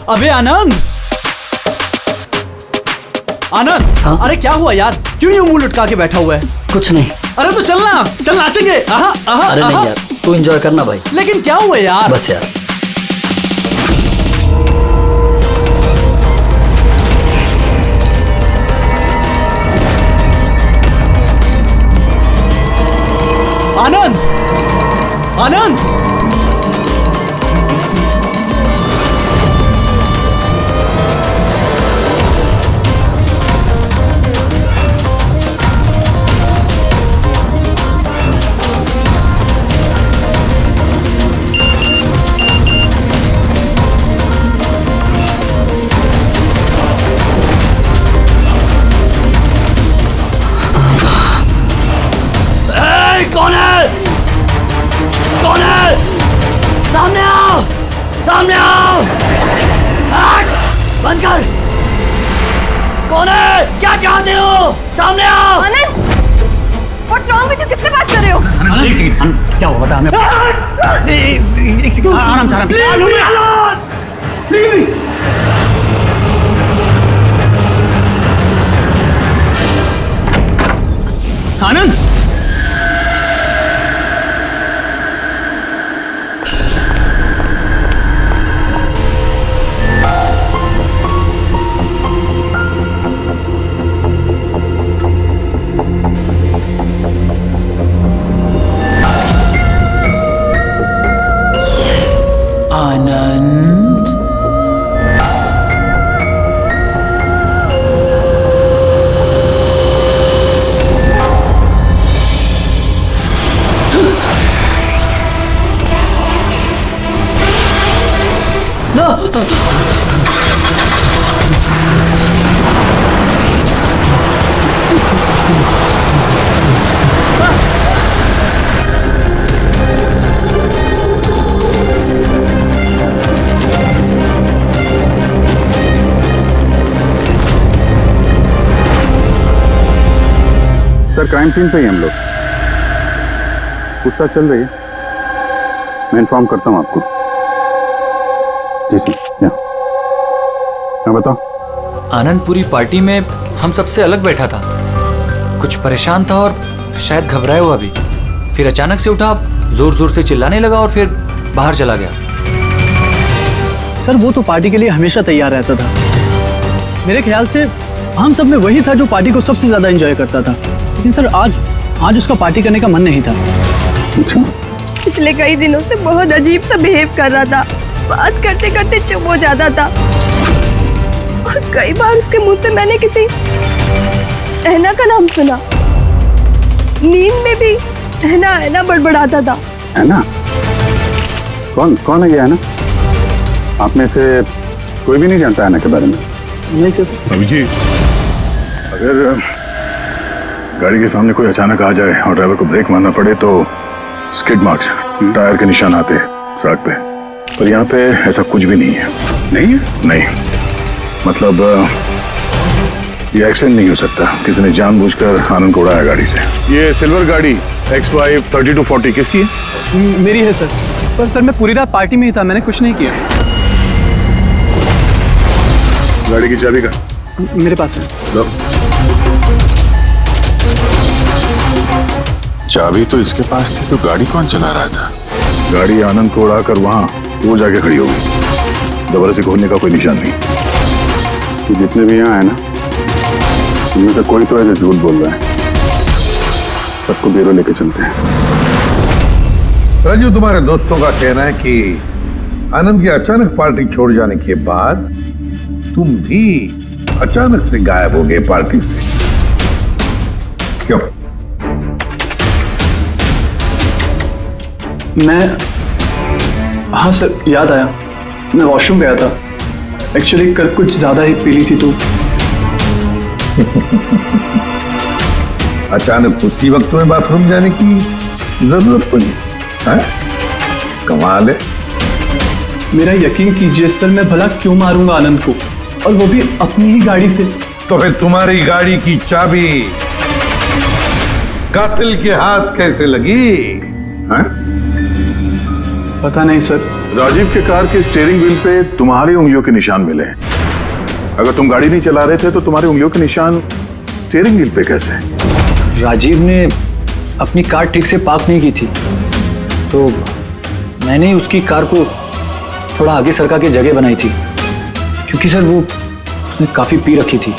अबे आनंद, आनंद। हाँ? अरे क्या हुआ यार, क्यों यूं मुंह लटका के बैठा हुआ है? कुछ नहीं। अरे तो चलना, चल नाचेंगे। आहा, आहा, अरे आहा। नहीं यार, तू एंजॉय करना भाई। लेकिन क्या हुआ यार? बस यार। आनंद, आनंद। कौन है? कौन है? सामने आओ, सामने आओ। हट, बंद कर। कौन है? क्या चाहते हो? सामने आओ। आनंद, What's wrong with you? किससे बात कर रहे हो? एक सेकंड, क्या हुआ बता हमें। एक सेकंड, आराम से आराम से। आनंद, आनंद, सर क्राइम सीन पे ही हम लोग, पूछताछ चल रही है, मैं इन्फॉर्म करता हूँ आपको। जी सर। मैं बताओ। आनंद पूरी पार्टी में हम सबसे अलग बैठा था, कुछ परेशान था और शायद घबराया हुआ भी। फिर अचानक से उठा, जोर जोर से चिल्लाने लगा और फिर बाहर चला गया। सर वो तो पार्टी के लिए हमेशा तैयार रहता था। मेरे ख्याल से हम सब में वही था जो पार्टी को सबसे ज्यादा एंजॉय करता था। लेकिन सर आज उसका पार्टी करने का मन नहीं था। पिछले कई दिनों से बहुत अजीब सा बिहेव कर रहा था, बात करते करते चुप हो जाता था और कई बार उसके मुंह से मैंने किसी ऐना का नाम सुना। नींद में भी ऐना ऐना बड़बड़ाता था। ऐना? कौन है ये ऐना? आप में से कोई भी नहीं जानता ऐना के बारे में? नहीं सर। अभी जी, अगर गाड़ी के सामने कोई अचानक आ जाए और ड्राइवर को ब्रेक मारना पड़े तो स्किड मार्क्स, टायर के निशान आते हैं सड़क पे, पर यहाँ पे ऐसा कुछ भी नहीं है। नहीं है? नहीं, मतलब ये एक्सीडेंट नहीं हो सकता। किसी ने जानबूझकर आनंद को उड़ाया गाड़ी से। ये सिल्वर गाड़ी XY 3240 किसकी है? मेरी है सर। पर सर मैं पूरी रात पार्टी में ही था, मैंने कुछ नहीं किया। गाड़ी की चाबी का? मेरे पास है। लो। चाबी तो इसके पास थी, तो गाड़ी कौन चला रहा था? गाड़ी आनंद को उड़ाकर वहां वो जाके खड़ी होगी। दोबारा से खोलने का कोई निशान नहीं। तो जितने भी यहाँ है ना, उनमें से कोई तो ऐसे झूठ बोल रहा है। सबको ब्यूरो लेके चलते हैं। राजू, तुम्हारे दोस्तों का कहना है कि आनंद की अचानक पार्टी छोड़ जाने के बाद तुम भी अचानक से गायब हो गए पार्टी से। क्यों? हाँ सर, याद आया, मैं वॉशरूम गया था। एक्चुअली कल कुछ ज्यादा ही पी ली थी तो। अचानक उसी वक्त तुम्हें बाथरूम जाने की जरूरत पड़ी है? कमाल है। मेरा यकीन कीजिए सर, मैं भला क्यों मारूंगा आनंद को, और वो भी अपनी ही गाड़ी से। तो फिर तुम्हारी गाड़ी की चाबी कातिल के हाथ कैसे लगी? पता नहीं सर, राजीव के कार के स्टीयरिंग व्हील पे तुम्हारी उंगलियों के निशान मिले हैं। अगर तुम गाड़ी नहीं चला रहे थे तो तुम्हारी उंगलियों के निशान स्टीयरिंग व्हील पे कैसे? राजीव ने अपनी कार ठीक से पार्क नहीं की थी, तो मैंने उसकी कार को थोड़ा आगे सरका के जगह बनाई थी, क्योंकि सर वो उसने काफी पी रखी थी।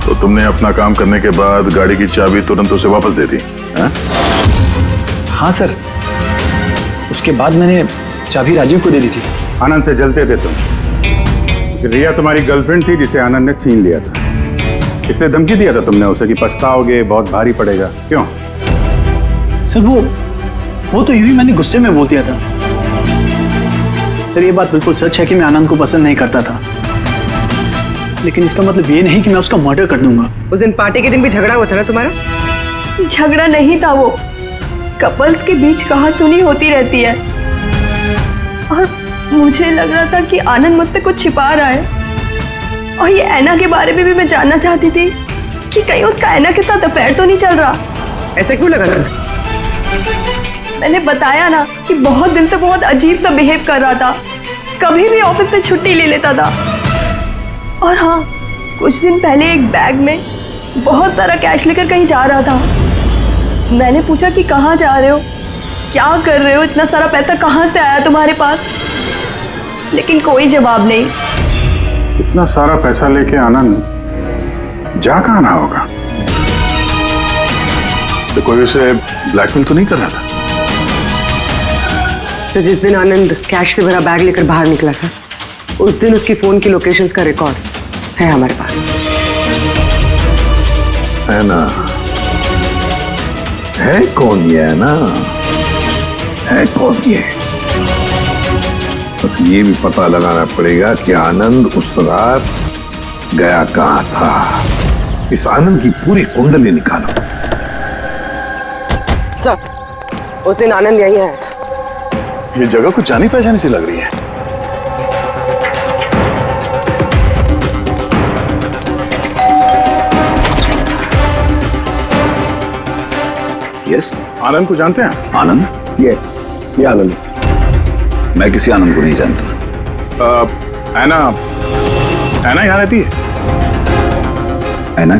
तो तुमने अपना काम करने के बाद गाड़ी की चाबी तुरंत उसे वापस दे दी? हाँ सर, उसके बाद मैंने चाबी राजीव को दे दी थी। आनंद से जलते थे तुम। रिया तुम्हारी गर्लफ्रेंड थी जिसे आनंद ने छीन लिया था, इसलिए धमकी दिया था तुमने उसे कि पछताओगे, बहुत भारी पड़ेगा। क्यों? सर वो तो यूं ही मैंने गुस्से में बोल दिया था। सर ये बात बिल्कुल सच है कि मैं आनंद को पसंद नहीं करता था, लेकिन इसका मतलब ये नहीं कि मैं उसका मर्डर कर दूंगा। उस दिन पार्टी के दिन भी झगड़ा हुआ था ना तुम्हारा? झगड़ा नहीं था, वो कपल्स के बीच कहासुनी होती रहती है, और मुझे लग रहा था कि आनंद मुझसे कुछ छिपा रहा है। और ये ऐना के बारे में भी मैं जानना चाहती थी कि कहीं उसका ऐना के साथ अफेयर तो नहीं चल रहा। ऐसा क्यों लगा था? मैंने बताया ना कि बहुत दिन से बहुत अजीब सा बिहेव कर रहा था, कभी भी ऑफिस से छुट्टी ले लेता था। और हाँ, कुछ दिन पहले एक बैग में बहुत सारा कैश लेकर कहीं जा रहा था। मैंने पूछा कि कहाँ जा रहे हो, क्या कर रहे हो, इतना सारा पैसा कहाँ से आया तुम्हारे पास? लेकिन कोई जवाब नहीं। इतना सारा पैसा लेके आनंद जा कहाँ रहा होगा? तो कोई उसे ब्लैकमेल तो नहीं कर रहा था? तो जिस दिन आनंद कैश से भरा बैग लेकर बाहर निकला था, उस दिन उसकी फोन की लोकेशंस का रिकॉर्ड है हमारे पास। है ना? है कौन ये? है ना? है कौन ये? तो ये भी पता लगाना पड़ेगा कि आनंद उस रात गया कहाँ था। इस आनंद की पूरी कुंडली निकालो। सर, उस दिन आनंद यहीं आया था। ये जगह कुछ जानी पहचानी सी लग रही है। यस, आनंद को जानते हैं? आनंद? ये आनंद। मैं किसी आनंद को नहीं जानता। ऐना यहाँ रहती है? ऐना?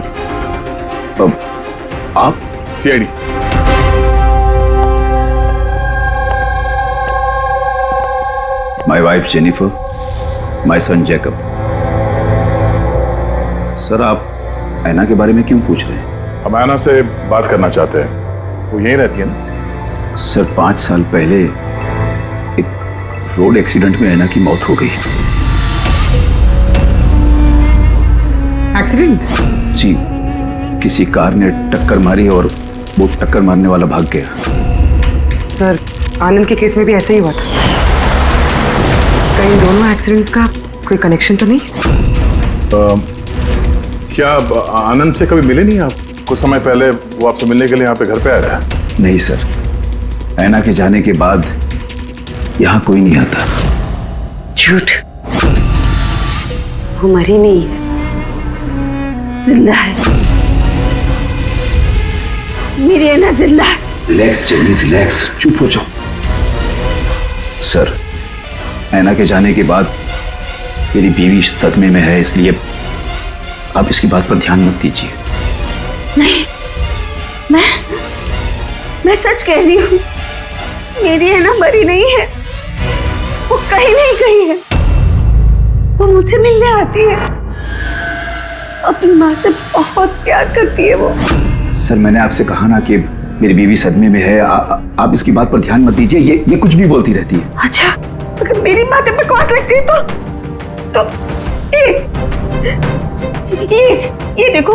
अब आप? CID. My wife Jennifer, my son Jacob. Sir, आप ऐना के बारे में क्यों पूछ रहे हैं? हम ऐना से बात करना चाहते हैं। वो यहीं रहती है ना? सर, 5 साल पहले एक रोड एक्सीडेंट में ऐना की मौत हो गई। एक्सीडेंट? जी, किसी कार ने टक्कर मारी और वो टक्कर मारने वाला भाग गया। सर, आनंद के केस में भी ऐसा ही हुआ था। कहीं दोनों एक्सीडेंट्स का कोई कनेक्शन तो नहीं? क्या आनंद से कभी मिले नहीं आप? कुछ समय पहले वो आपसे मिलने के लिए यहाँ पे घर पे आया था। नहीं सर, ऐना के जाने के बाद यहाँ कोई नहीं आता। झूठ, वो मरी नहीं है, जिंदा है। मेरी ऐना जिंदा है। रिलैक्स जेनी, रिलैक्स, चुप हो जाओ। सर, ऐना के जाने के बाद मेरी बीवी सदमे में है, इसलिए आप इसकी बात पर ध्यान मत दीजिए। नहीं, मैं सच कह रही हूँ, मेरी ऐना मरी नहीं है, वो कहीं नहीं गई है। वो मुझसे मिलने आती है, अपनी माँ से बहुत प्यार करती है वो। सर, मैंने आपसे कहा ना कि मेरी बीवी सदमे में है, आप इसकी बात पर ध्यान मत दीजिए। ये कुछ भी बोलती रहती है। अच्छा, अगर मेरी बातें बकवास लगती है तो ये देखो,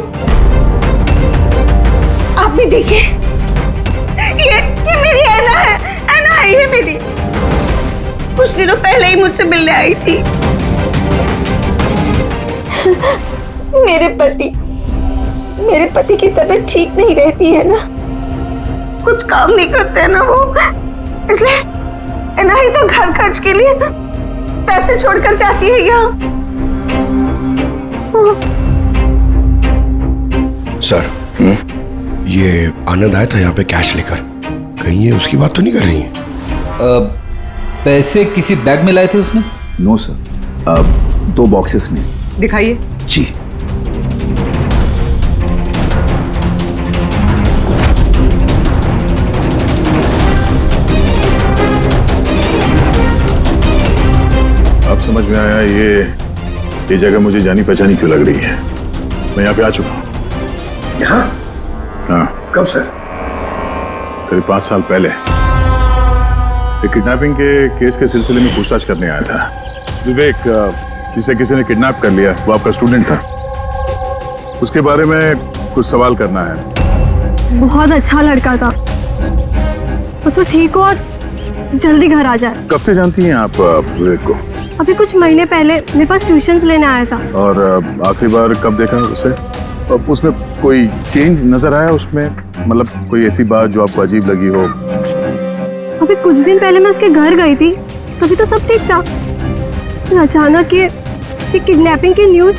आप भी देखिए, ये मेरी ऐना है। ऐना है ये मेरी। कुछ दिनों पहले ही मुझसे मिलने आई थी। मेरे पति की तबीयत ठीक नहीं रहती है ना, कुछ काम नहीं करते हैं ना वो, इसलिए ऐना ही तो घर खर्च के लिए पैसे छोड़कर जाती है यहाँ। सर, ये आनंद आया था यहाँ पे कैश लेकर, कहीं ये उसकी बात तो नहीं कर रही है? पैसे किसी बैग में लाए थे उसने? नो सर, 2 बॉक्सेस में। दिखाइए। जी। अब समझ में आया ये जगह मुझे जानी पहचानी क्यों लग रही है। मैं यहाँ पे आ चुका हूँ। यहाँ? हाँ। कब सर? करीब 5 साल पहले एक किडनैपिंग के केस के सिलसिले में पूछताछ करने आया था। विवेक, जिसे किसी ने किडनैप कर लिया, वो आपका स्टूडेंट था। उसके बारे में कुछ सवाल करना है। बहुत अच्छा लड़का था, बस वो ठीक हो और जल्दी घर आ जाए। कब से जानती हैं आप विवेक को? अभी कुछ महीने पहले मेरे पास ट्यूशन्स लेने आया था। और आखिरी बार कब देखा उसे? उसमें कोई चेंज नजर आया उसमें? मतलब कोई ऐसी बात जो आपको अजीब लगी हो? अभी कुछ दिन पहले मैं उसके घर गई थी, तभी तो सब ठीक था। फिर अचानक ये किडनैपिंग की न्यूज।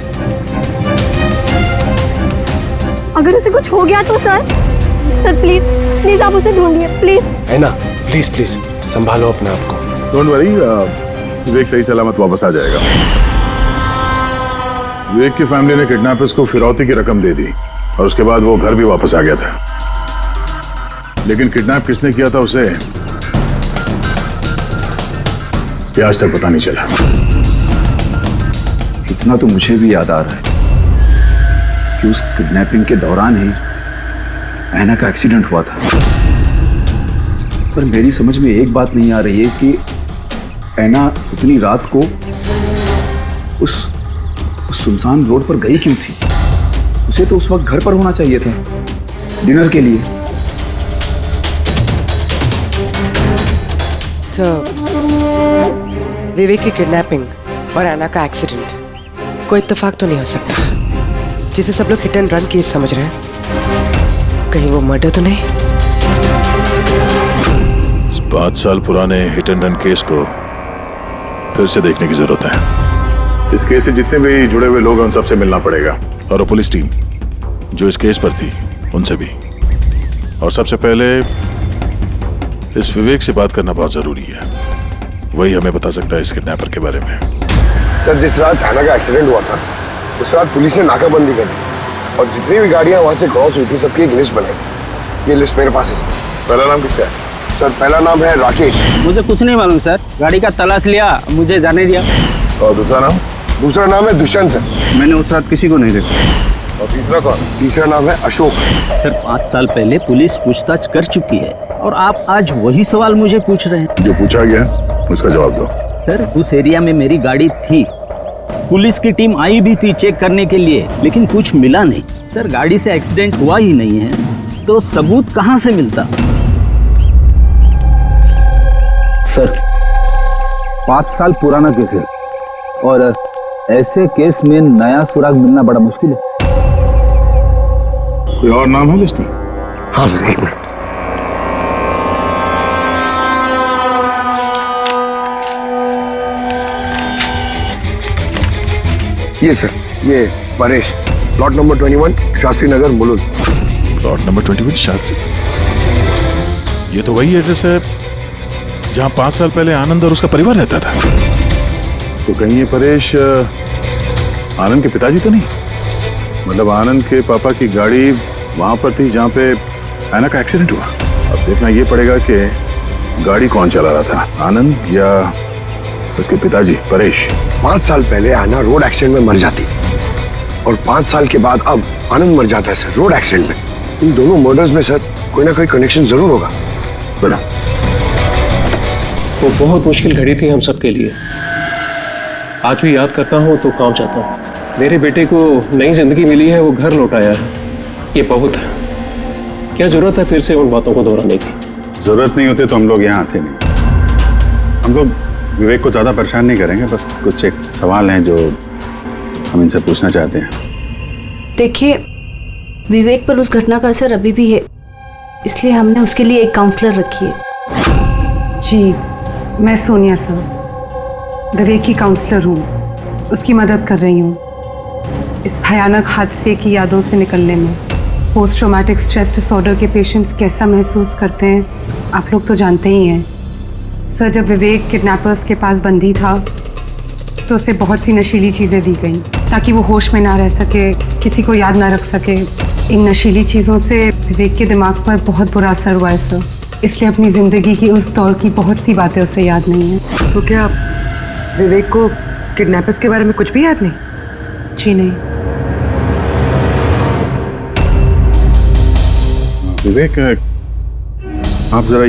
अगर उसे कुछ हो गया तो सर प्लीज आप उसे ढूंढिए प्लीज। है ना, प्लीज संभालो अपने आप को। डोंट वरी, विवेक सही सलामत वापस आ जाएगा। विवेक की फैमिली ने किडनैपर्स को फिरौती की रकम दे दी और उसके बाद वो घर भी वापस आ गया था। लेकिन किडनैप किसने किया था उसे ये आज तक पता नहीं चला। इतना तो मुझे भी याद आ रहा है कि उस किडनैपिंग के दौरान ही ऐना का एक्सीडेंट हुआ था। पर मेरी समझ में एक बात नहीं आ रही है कि ऐना उतनी रात को उस सुनसान रोड पर गई क्यों थी? उसे तो उस वक्त घर पर होना चाहिए था, डिनर के लिए। विवेक की किडनैपिंग और ऐना का एक्सीडेंट कोई इत्तेफाक तो नहीं हो सकता, जिसे सब लोग हिट एंड रन केस समझ रहे हैं। कहीं वो मर्डर तो नहीं? 5 साल पुराने हिट एंड रन केस को फिर से देखने की जरूरत है। इस केस से जितने भी जुड़े हुए लोग हैं उन सबसे मिलना पड़ेगा, और वो पुलिस टीम जो इस केस पर थी उनसे भी। और सबसे पहले इस विवेक से बात करना बहुत जरूरी है। वही हमें बता सकता है इस किडनैपर के बारे में। सर, जिस रात ऐना का एक्सीडेंट हुआ था उस रात पुलिस ने नाकाबंदी कर दी और जितनी भी गाड़ियां वहां से क्रॉस हुई थी सबकी एक लिस्ट बनाई। ये लिस्ट मेरे पास है सर। पहला नाम किसका है? सर, पहला नाम है राकेश। मुझे कुछ नहीं मालूम सर, गाड़ी का तलाश लिया, मुझे जाने दिया। और दूसरा नाम? दूसरा नाम है दुष्यंत सर। मैंने उस रात किसी को नहीं देखा। और तीसरा कौन? तीसरा नाम है अशोक। सर 5 साल पहले पुलिस पूछताछ कर चुकी है और आप आज वही सवाल मुझे पूछ रहे हैं। जो पूछा गया उसका जवाब दो। सर उस एरिया में मेरी गाड़ी थी, पुलिस की टीम आई भी थी चेक करने के लिए, लेकिन कुछ मिला नहीं। सर गाड़ी से एक्सीडेंट हुआ ही नहीं है तो सबूत कहां से मिलता? सर 5 साल पुराना केस है और ऐसे केस में नया सुराग मिलना बड़ा मुश्किल है। कोई और नाम है लिस्ट में? हाँ सर, एक मिनट। ये सर, ये Paresh, plot number 21 Shastri Nagar Mulund. Plot number 21 Shastri. ये तो वही एड्रेस है जहां 5 साल पहले आनंद और उसका परिवार रहता था। तो कहीं ये परेश आनंद के पिताजी तो नहीं? मतलब आनंद के पापा की गाड़ी वहां पर थी जहां पे ऐना का एक्सीडेंट हुआ। अब देखना ये पड़ेगा कि गाड़ी कौन चला रहा था, आनंद या उसके पिताजी परेश। 5 साल पहले ऐना रोड एक्सीडेंट में मर जाती और 5 साल के बाद अब आनंद मर जाता है सर रोड एक्सीडेंट में। इन दोनों मर्डर्स में सर कोई ना कोई कनेक्शन जरूर होगा। बना वो बहुत मुश्किल घड़ी थी हम सबके लिए। आज भी याद करता हूँ तो कांप जाता हूँ। मेरे बेटे को नई जिंदगी मिली है, वो घर लौट आया है, ये बहुत है। क्या जरूरत है फिर से उन बातों को दोहराने की? जरूरत नहीं होती तो हम लोग यहाँ आते नहीं। हम लोग विवेक को ज्यादा परेशान नहीं करेंगे, बस कुछ एक सवाल हैं जो हम इनसे पूछना चाहते हैं। देखिए, विवेक पर उस घटना का असर अभी भी है, इसलिए हमने उसके लिए एक काउंसलर रखी है। जी, मैं सोनिया सर, विवेक की काउंसलर हूँ, उसकी मदद कर रही हूँ इस भयानक हादसे की यादों से निकलने में। पोस्ट ट्रॉमेटिक स्ट्रेस डिसऑर्डर के पेशेंट्स कैसा महसूस करते हैं आप लोग तो जानते ही हैं। सर, जब विवेक किडनैपर्स के पास बंदी था तो उसे बहुत सी नशीली चीज़ें दी गई ताकि वो होश में ना रह सके, किसी को याद ना रख सके। इन नशीली चीज़ों से विवेक के दिमाग पर बहुत बुरा असर हुआ है सर, इसलिए अपनी ज़िंदगी की उस दौर की बहुत सी बातें उसे याद नहीं है। तो क्या विवेक को किडनैपर्स के बारे में कुछ भी याद नहीं? जी नहीं। विवेक, आप जरा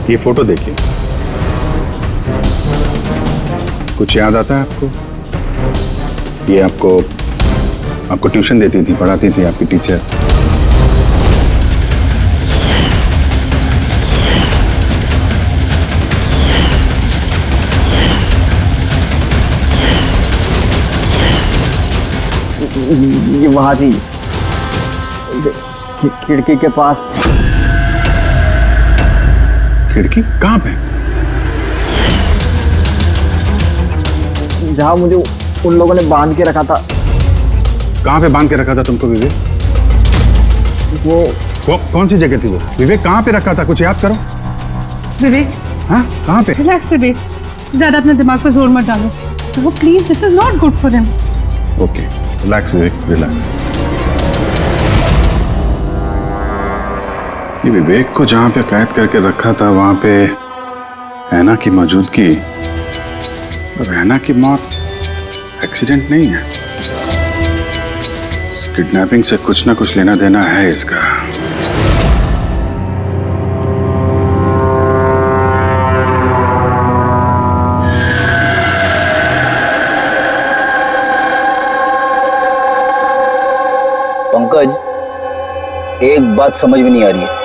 ये फोटो देखिए। कुछ याद आता है आपको? ये आपको ट्यूशन देती थी, पढ़ाती थी आपकी टीचर। ये वहां थी, खिड़की के पास। खिड़की कहाँ पे? जहां मुझे उन लोगों ने बांध के रखा था। कहाँ पे बांध के रखा था तुमको विवेक? वो कौन सी जगह थी वो? विवेक कहाँ पे रखा था? कुछ याद करो। विवेक, हाँ कहाँ पे? रिलैक्स विवेक, ज्यादा अपने दिमाग पर जोर मत डालो। वो please, this is not good for him. Okay, relax Vivek, relax. ये विवेक को जहाँ पे कैद करके रखा था वहां पे ऐना की मौजूदगी और ऐना की मौत एक्सीडेंट नहीं है। किडनैपिंग से कुछ ना कुछ लेना देना है इसका। पंकज, एक बात समझ में नहीं आ रही है।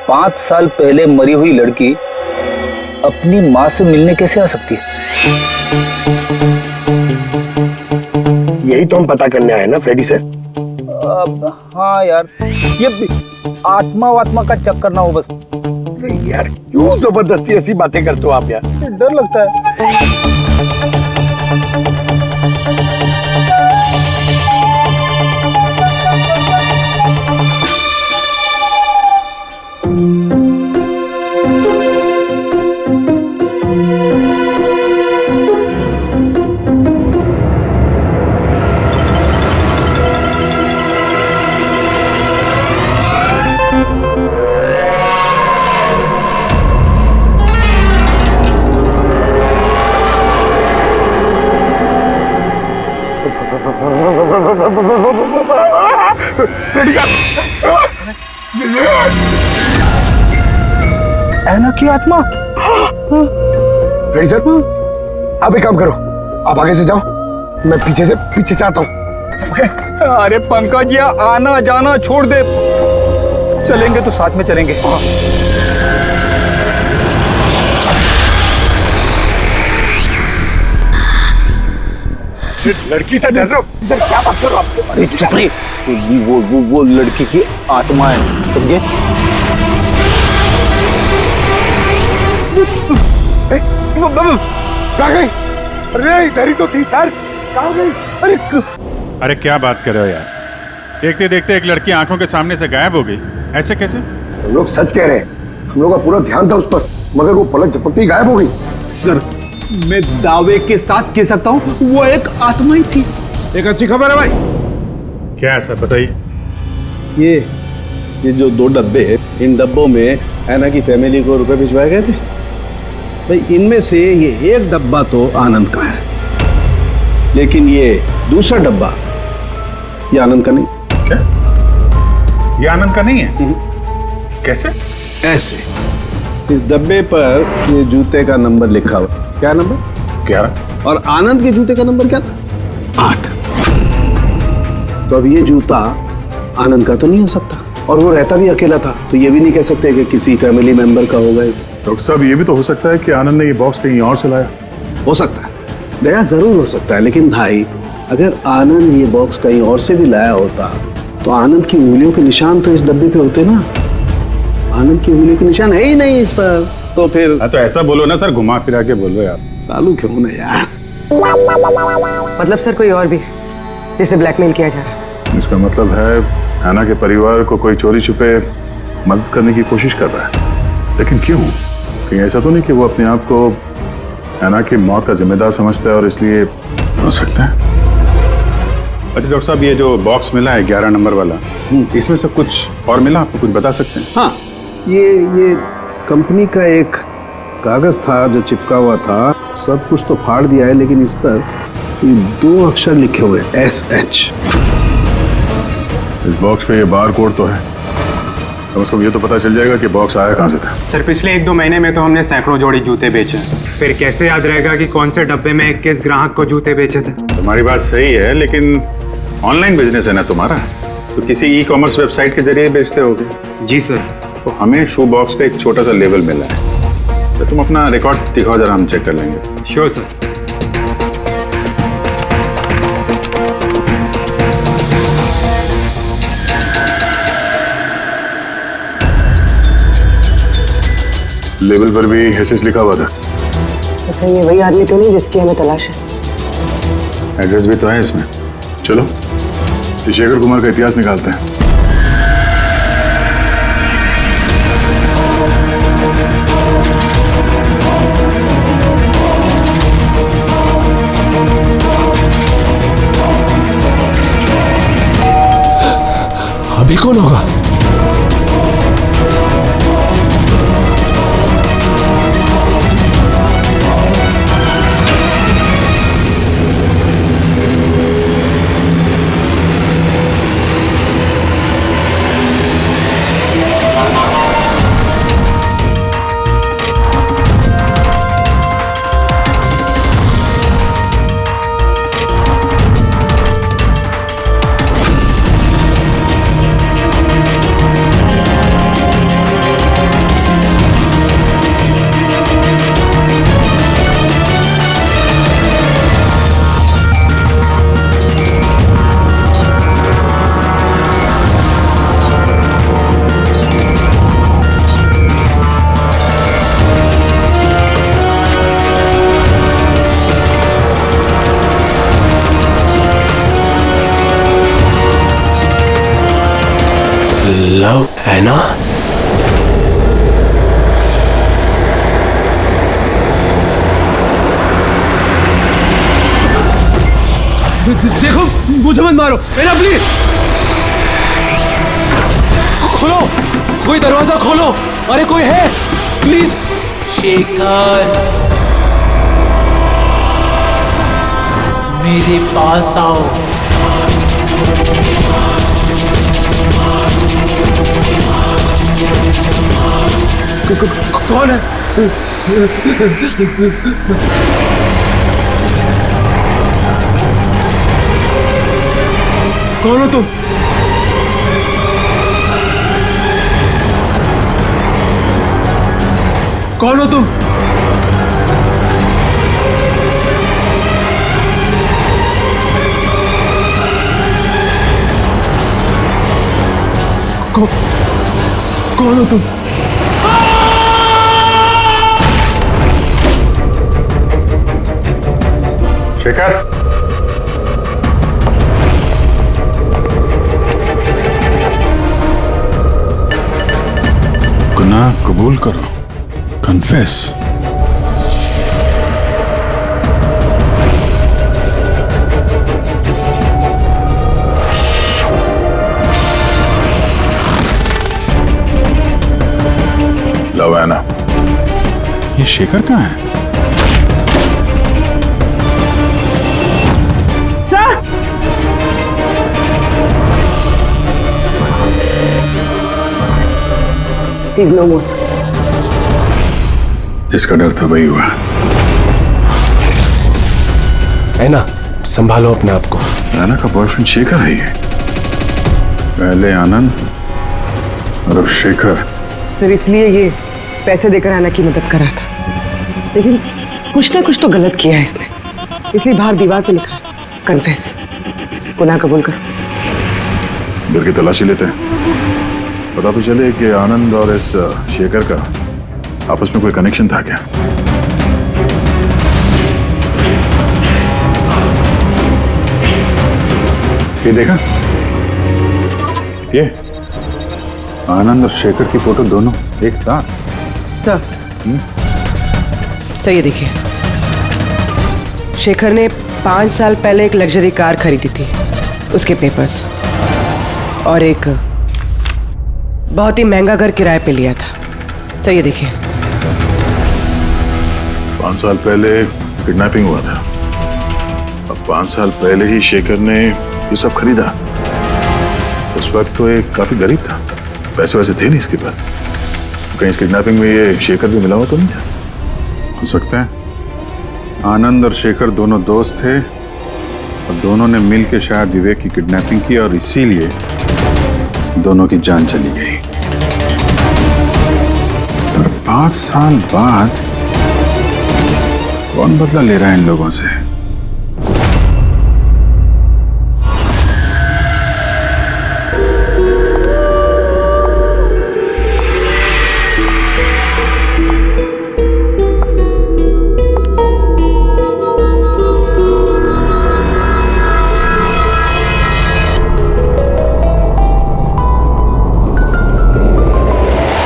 5 साल पहले मरी हुई लड़की अपनी माँ से मिलने कैसे आ सकती है? यही तो हम पता करने आए ना फ्रेडी सर। हाँ यार, ये आत्मा वात्मा का चक्कर ना हो बस। यार क्यों जबरदस्ती ऐसी बातें करते हो आप यार? डर लगता है। ऐना की आत्मा। फ्रेडी सर, आप एक काम करो, आप आगे से जाओ, मैं पीछे से आता हूँ। ओके? अरे पंकज, ये आना जाना छोड़ दे, चलेंगे तो साथ में चलेंगे। लड़की से डर रहे हो? सर क्या बात कर रहे हो आप? अरे चुप रही, वो लड़की की आत्मा है, समझे? कहाँ गई? अरे इधर ही तो थी यार, कहाँ गई? अरे क्या बात कर रहे हो यार? देखते देखते एक लड़की आंखों के सामने से गायब हो गई, ऐसे कैसे? हम लोग सच कह रहे हैं, हम लोग का पूरा ध्यान था उस पर, मगर वो पलक झपकते ही गायब हो गई। सर, मैं दावे के साथ कह सकता हूँ वो एक आत्मा ही थी। एक अच्छी खबर है भाई। क्या है सर, बताइए। ये जो 2 डब्बे हैं, इन डब्बों में ऐना की फैमिली को रुपए भिजवाए गए थे भाई। इनमें से ये एक डब्बा तो आनंद का है, लेकिन ये दूसरा डब्बा ये आनंद का नहीं। क्या? ये आनंद का नहीं है? कैसे? ऐसे, इस डब्बे पर ये जूते का नंबर लिखा हुआ। क्या नंबर? 11। और आनंद के जूते का नंबर क्या था? 8। तो अब ये जूता आनंद का तो नहीं हो सकता, और वो रहता भी अकेला था, तो ये भी नहीं कह सकते कि किसी फैमिली मेंबर का होगा। डॉक्टर साहब, ये भी तो हो सकता है कि आनंद ने ये बॉक्स कहीं और से लाया। हो सकता है, दया जरूर हो सकता है, लेकिन भाई अगर आनंद ये बॉक्स कहीं और से भी लाया होता तो आनंद की उंगलियों के निशान तो इस डब्बे पे होते ना। आनंद की उंगलियों के निशान है ही नहीं इस पर, तो फिर। तो ऐसा बोलो ना सर, घुमा फिरा के बोलो यार। सालू क्यों ना यार। मतलब सर कोई और भी जिसे ब्लैकमेल किया जा रहा है? इसका मतलब है ऐना के परिवार को कोई चोरी छुपे मदद करने की कोशिश कर रहा है। लेकिन क्यों? कहीं ऐसा तो नहीं कि वो अपने आप को ऐना की मौत का जिम्मेदार समझता है और इसलिए? हो सकता है। अच्छा डॉक्टर साहब, ये जो बॉक्स मिला है 11 नंबर वाला, इसमें से कुछ और मिला? आपको कुछ बता सकते हैं? हाँ, ये कंपनी का एक कागज था जो चिपका हुआ था। सब कुछ तो फाड़ दिया है, लेकिन इस पर ये 2 अक्षर लिखे हुए SH। इस बॉक्स पे ये बार कोड तो है, कम से कम ये तो पता चल जाएगा कि बॉक्स आया कहाँ से था। सर पिछले 1-2 महीने में तो हमने सैकड़ों जोड़ी जूते बेचे, फिर कैसे याद रहेगा कि कौन से डब्बे में किस ग्राहक को जूते बेचे थे? तुम्हारी बात सही है, लेकिन ऑनलाइन बिजनेस है ना तुम्हारा, तो किसी ई-कॉमर्स वेबसाइट के जरिए बेचते होगे। जी सर। तो हमें शू बॉक्स पे एक छोटा सा लेबल मिला है, तो तुम अपना रिकॉर्ड दिखाओ जरा, हम चेक कर लेंगे। Sure sir. लेबल पर भी एसएस लिखा हुआ था। तो कहीं ये वही आदमी तो नहीं जिसकी हमें तलाश है? एड्रेस भी तो है इसमें। चलो शेखर कुमार का इतिहास निकालते हैं। अभी कौन होगा? लव ऐना? देखो, मुझे मत मारो। ऐना प्लीज खोलो, कोई दरवाजा खोलो। अरे कोई है प्लीज। शेखर, मेरे पास आओ। कौन है? कौन हो तुम? कौन हो तुम? कौन हो तुम? शेखर, गुनाह कबूल करो, कन्फेस। लव ऐना। ये शेखर कहाँ है? He's no more. जिसका डर था वही हुआ। ऐना, संभालो अपने आप को। ऐना का बॉयफ्रेंड शेखर है ये। पहले आनंद और अब शेखर। सर इसलिए ये पैसे देकर ऐना की मदद कर रहा था, लेकिन कुछ ना कुछ तो गलत किया है इसने, इसलिए बाहर दीवार पे लिखा है कन्फेस, गुनाह कबूल करो। घर की तलाशी लेते हैं, पता तो चले कि आनंद और इस शेखर का आपस में कोई कनेक्शन था क्या। ये देखा, ये आनंद और शेखर की फोटो दोनों एक साथ। सर सर ये देखिए, शेखर ने 5 साल पहले एक लग्जरी कार खरीदी थी, उसके पेपर्स, और एक बहुत ही महंगा घर किराए पे लिया था। सर ये देखिए, 5 साल पहले किडनैपिंग हुआ था। अब 5 साल पहले ही शेखर ने ये सब खरीदा। उस वक्त तो ये काफी गरीब था, पैसे वैसे थे नहीं इसके पास। कहीं इस किडनैपिंग में ये शेखर भी मिला हुआ तो नहीं था? हो सकता है आनंद और शेखर दोनों दोस्त थे और दोनों ने मिल के शायद विवेक की किडनैपिंग की और इसीलिए दोनों की जान चली गई। और 5 साल बाद कौन बदला ले रहा है इन लोगों से?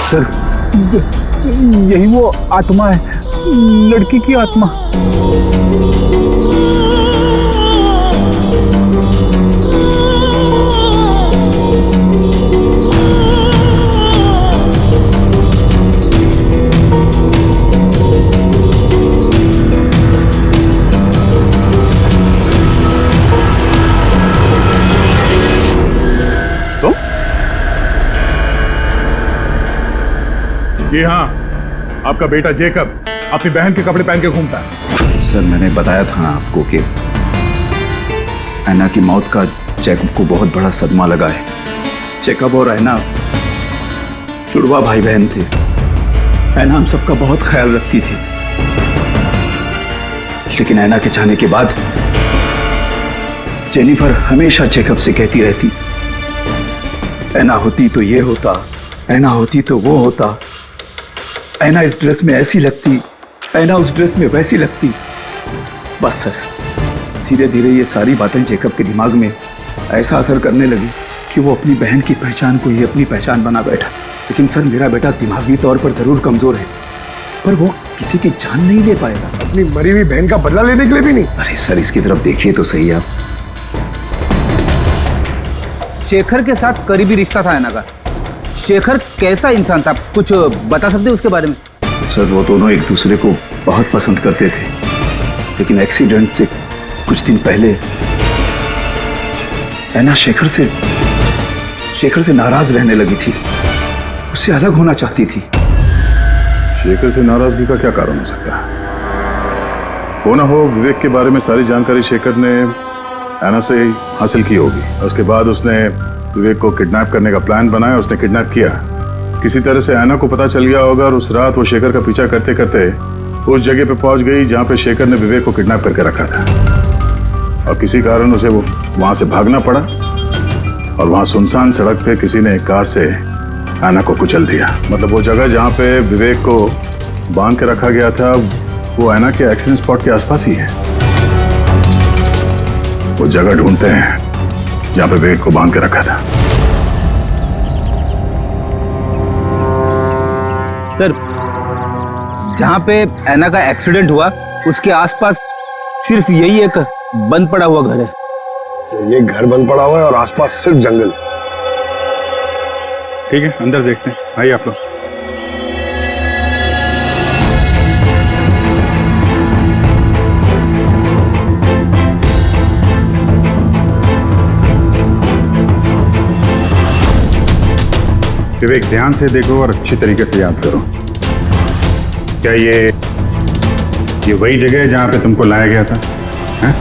सर, यही वो आत्मा है, लड़की की आत्मा। जी हाँ, आपका बेटा जेकब अपनी बहन के कपड़े पहन के घूमता है। सर मैंने बताया था ना आपको कि ऐना की मौत का जैकब को बहुत बड़ा सदमा लगा है। जैकब और ऐना जुड़वा भाई बहन थे। ऐना हम सबका बहुत ख्याल रखती थी, लेकिन ऐना के जाने के बाद जेनिफर हमेशा जैकब से कहती रहती, ऐना होती तो ये होता, ऐना होती तो वो होता, ऐना इस ड्रेस में ऐसी लगती, ऐना उस ड्रेस में वैसी लगती। बस सर, धीरे धीरे ये सारी बातें जेकब के दिमाग में ऐसा असर करने लगी कि वो अपनी बहन की पहचान को ही अपनी पहचान बना बैठा। लेकिन सर मेरा बेटा दिमागी तौर पर जरूर कमजोर है, पर वो किसी की जान नहीं ले पाएगा। अपनी मरी हुई बहन का बदला लेने के लिए भी नहीं। अरे सर इसकी तरफ देखिए तो सही आप। शेखर के साथ करीबी रिश्ता था ऐना का। शेखर कैसा इंसान था, कुछ बता सकते उसके बारे में? सर वो दोनों एक दूसरे को बहुत पसंद करते थे, लेकिन एक्सीडेंट से कुछ दिन पहले ऐना शेखर से नाराज रहने लगी थी, उससे अलग होना चाहती थी। शेखर से नाराजगी का क्या कारण हो सकता है? हो ना हो विवेक के बारे में सारी जानकारी शेखर ने ऐना से हासिल की होगी। उसके बाद उसने विवेक को किडनैप करने का प्लान बनाया, उसने किडनैप किया। किसी तरह से ऐना को पता चल गया होगा और उस रात वो शेखर का पीछा करते करते उस जगह पे पहुंच गई जहां पे शेखर ने विवेक को किडनैप करके रखा था, और किसी कारण उसे वो वहां से भागना पड़ा और वहां सुनसान सड़क पे किसी ने एक कार से ऐना को कुचल दिया। मतलब वो जगह जहां पे विवेक को बांध के रखा गया था वो ऐना के एक्सीडेंट स्पॉट के आसपास ही है। वो जगह ढूंढते हैं जहां पे विवेक को बांध के रखा था। सर, जहां पे ऐना का एक्सीडेंट हुआ उसके आसपास सिर्फ यही एक बंद पड़ा हुआ घर है। ये घर बंद पड़ा हुआ है और आसपास सिर्फ जंगल। ठीक है, अंदर देखते हैं। आइए आप लोग। विवेक ध्यान से देखो और अच्छी तरीके से याद करो। क्या ये वही जगह है जहां पे तुमको लाया गया था? है?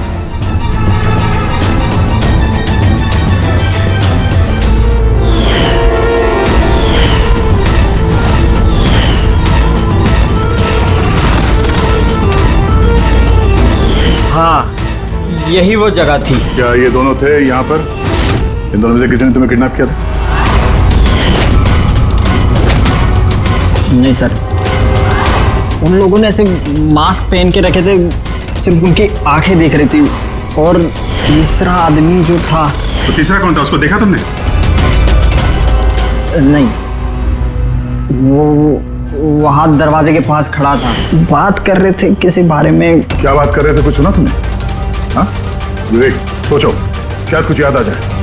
हाँ, यही वो जगह थी। क्या ये दोनों थे यहाँ पर? इन दोनों में से किसी ने तुम्हें किडनैप किया था? नहीं सर, उन लोगों ने ऐसे मास्क पहन के रखे थे, सिर्फ उनकी आंखें देख रही थी। और तीसरा आदमी जो था, तो तीसरा कौन था? उसको देखा तुमने? नहीं, वो वहाँ दरवाजे के पास खड़ा था, बात कर रहे थे किसी बारे में। क्या बात कर रहे थे, कुछ सुना तुमने? हाँ विवेक, सोचो, शायद कुछ याद आ जाए।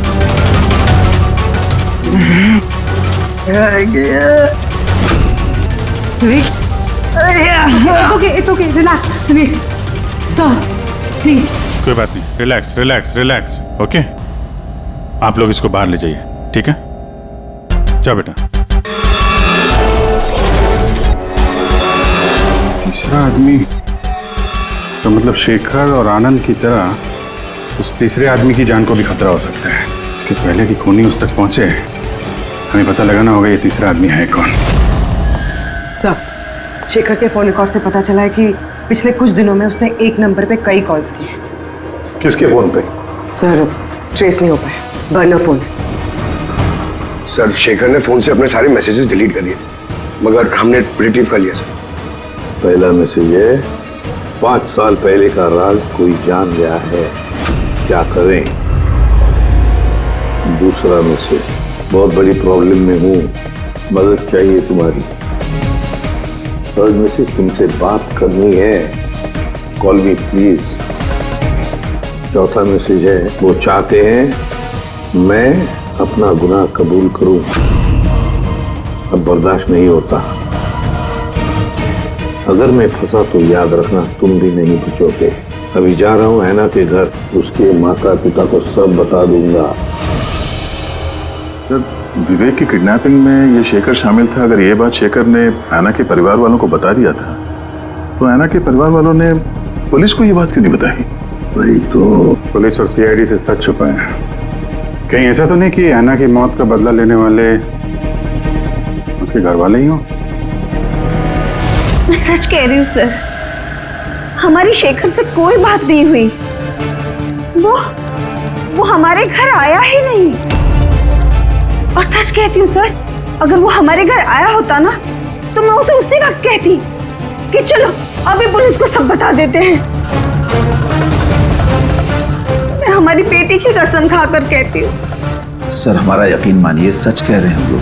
It's okay, relax. Sir, please. कोई बात नहीं, रिलैक्स रिलैक्स रिलैक्स। ओके, आप लोग इसको बाहर ले जाइए, ठीक है? जाओ बेटा। तीसरा आदमी तो मतलब शेखर और आनंद की तरह उस तीसरे आदमी की जान को भी खतरा हो सकता है। इसके पहले कि खूनी उस तक पहुंचे, हमें पता लगाना होगा ये तीसरा आदमी है कौन। सर, शेखर के फोन रिकॉर्ड से पता चला है कि पिछले कुछ दिनों में उसने एक नंबर पे कई कॉल्स किए। किसके फोन पे? सर, ट्रेस नहीं हो पाए, बर्नर फोन है। सर, शेखर ने फोन से अपने सारे मैसेजेस डिलीट कर दिए, मगर हमने रिट्रीव कर लिया सर। पहला मैसेज है, 5 साल पहले का राज कोई जान गया है, क्या करें। दूसरा मैसेज, बहुत बड़ी प्रॉब्लम में हूँ, मदद चाहिए तुम्हारी। थर्ड मैसेज, तुमसे बात करनी है, कॉल मी प्लीज। चौथा मैसेज है, वो चाहते हैं मैं अपना गुनाह कबूल करूं, अब बर्दाश्त नहीं होता। अगर मैं फंसा तो याद रखना तुम भी नहीं बचोगे। अभी जा रहा हूं ऐना के घर, उसके माता पिता को सब बता दूंगा। विवेक की किडनैपिंग में ये शेखर शामिल था। अगर ये बात शेखर ने ऐना के परिवार वालों को बता दिया था, तो ऐना के परिवार वालों ने पुलिस को ये बात क्यों नहीं बताई? वही तो, पुलिस और सीआईडी से सच छुपा है। कहीं ऐसा तो नहीं कि ऐना की मौत का बदला लेने वाले उसके घर वाले ही हो? मैं सच कह रही हूँ सर, हमारी शेखर से कोई बात नहीं हुई। वो हमारे घर आया ही नहीं। और सच कहती हूँ सर, अगर वो हमारे घर आया होता ना, तो मैं उसे उसी वक्त कहती कि चलो अभी पुलिस को सब बता देते हैं। मैं हमारी बेटी की कसम खाकर कहती हूँ। सर, हमारा यकीन मानिए, सच कह रहे हैं हम लोग।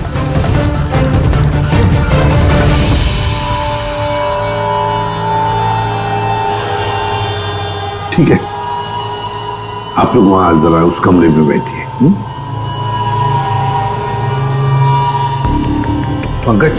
ठीक है, आप लोग वहां जरा उस कमरे में बैठिए। पंकज,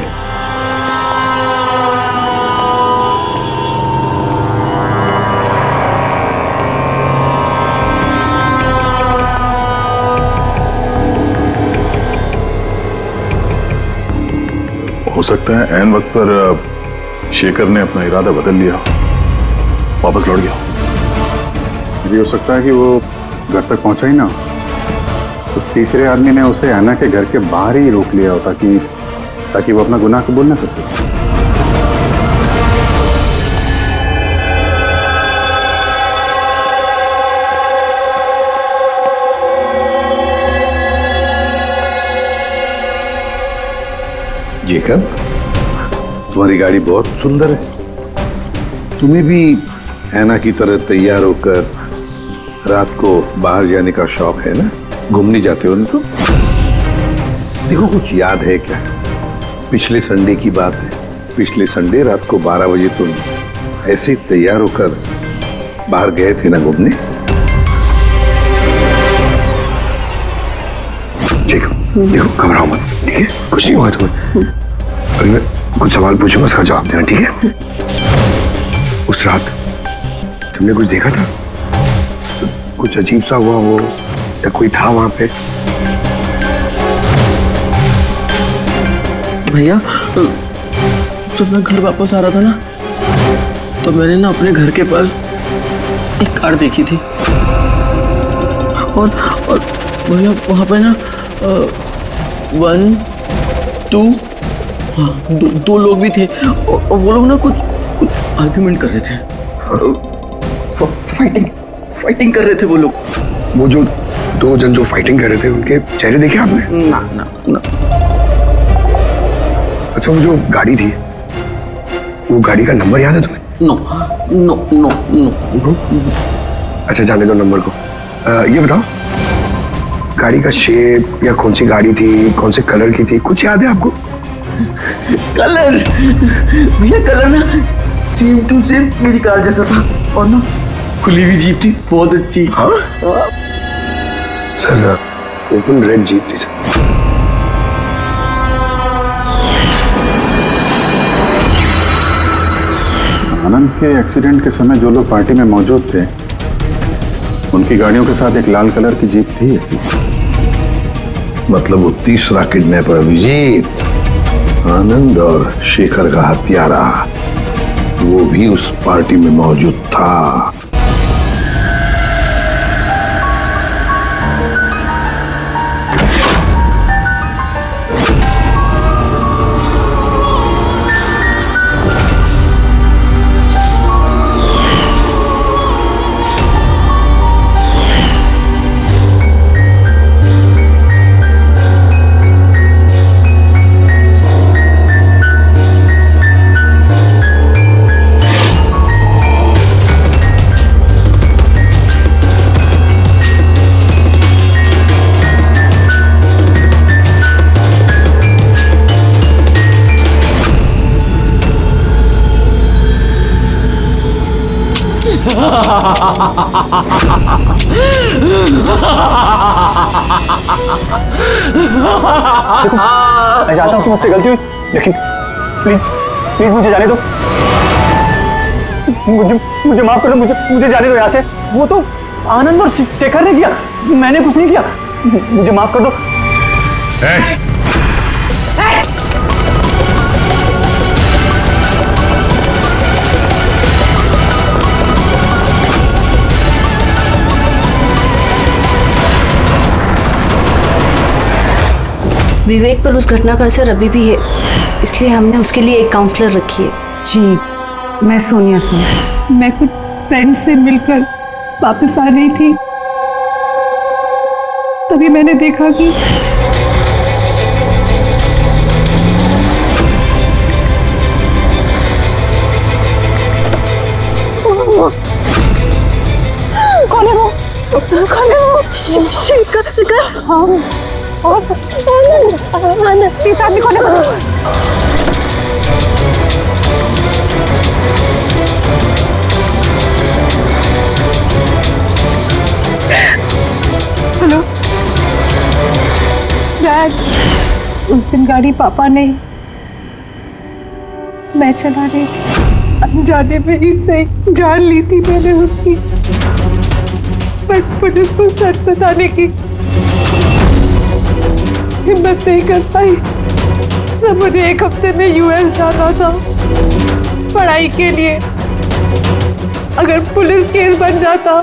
हो सकता है ऐन वक्त पर शेखर ने अपना इरादा बदल लिया, वापस लौट गया। ये हो सकता है कि वो घर तक पहुंचा ही ना, उस तीसरे आदमी ने उसे ऐना के घर के बाहर ही रोक लिया हो ताकि वो अपना गुनाह कबूल न कर सके। जेकब, तुम्हारी गाड़ी बहुत सुंदर है। तुम्हें भी ऐना की तरह तैयार होकर रात को बाहर जाने का शौक है ना? घूमने जाते हो ना? तो देखो, कुछ याद है क्या? पिछले संडे की बात है। पिछले संडे रात को 12 बजे तुम ऐसे ही तैयार होकर बाहर गए थे ना घूमने? देखो, घबराओ मत, ठीक है? कुछ नहीं हुआ तुम्हें। अगर मैं कुछ सवाल पूछूंगा, उसका जवाब देना, ठीक है? उस रात तुमने कुछ देखा था? कुछ अजीब सा हुआ हो, या कोई था वहां पे? भैया, जब मैं घर वापस आ रहा था ना, तो मैंने ना अपने घर के पास एक कार देखी थी। और भैया, वहाँ पे ना 1 2 हाँ, दो लोग भी थे। और वो लोग ना कुछ आर्ग्यूमेंट कर रहे थे, फाइटिंग कर रहे थे वो लोग। वो जो 2 जन जो फाइटिंग कर रहे थे, उनके चेहरे देखे आपने? ना। अच्छा, वो जो गाड़ी थी, वो गाड़ी का नंबर याद है तुम्हें? नो। अच्छा, जाने दो नंबर को। ये बताओ, गाड़ी का शेप या कौन सी गाड़ी थी, कौन से कलर की थी, कुछ याद है आपको? कलर भैया, कलर ना सेम टू सेम मेरी कार जैसा था, और ना खुली हुई जीप थी, बहुत अच्छी। हाँ सर, ओपन रेड जीप थी सर। आनंद के एक्सीडेंट के समय जो लोग पार्टी में मौजूद थे, उनकी गाड़ियों के साथ एक लाल कलर की जीप थी ऐसी। मतलब वो तीसरा किडनैपर अभिजीत, आनंद और शेखर का हत्यारा, वो भी उस पार्टी में मौजूद था। मैं जानता हूँ कि मुझसे गलती हुई, लेकिन प्लीज प्लीज मुझे जाने दो। मुझे माफ कर दो, मुझे जाने दो यहाँ से। वो तो आनंद और शेखर ने किया, मैंने कुछ नहीं किया। मुझे माफ कर दो। विवेक पर उस घटना का असर अभी भी है, इसलिए हमने उसके लिए एक काउंसलर रखी है। जी, मैं सोनिया सिंह। मैं कुछ फ्रेंड से मिलकर वापस आ रही थी, तभी मैंने देखा कि कौन है वो? कौन है वो? शेखर। हाँ, आनंद, इस आदमी कौन है? हेलो डैड, उस दिन गाड़ी पापा ने, मैं चला रही थी, अनजाने में ही सही जान ली थी मैंने उसकी, बट पुलिस को सच बताने की हिम्मत नहीं कर पाई। सब मुझे एक हफ्ते में यूएस जाना था पढ़ाई के लिए। अगर पुलिस केस बन जाता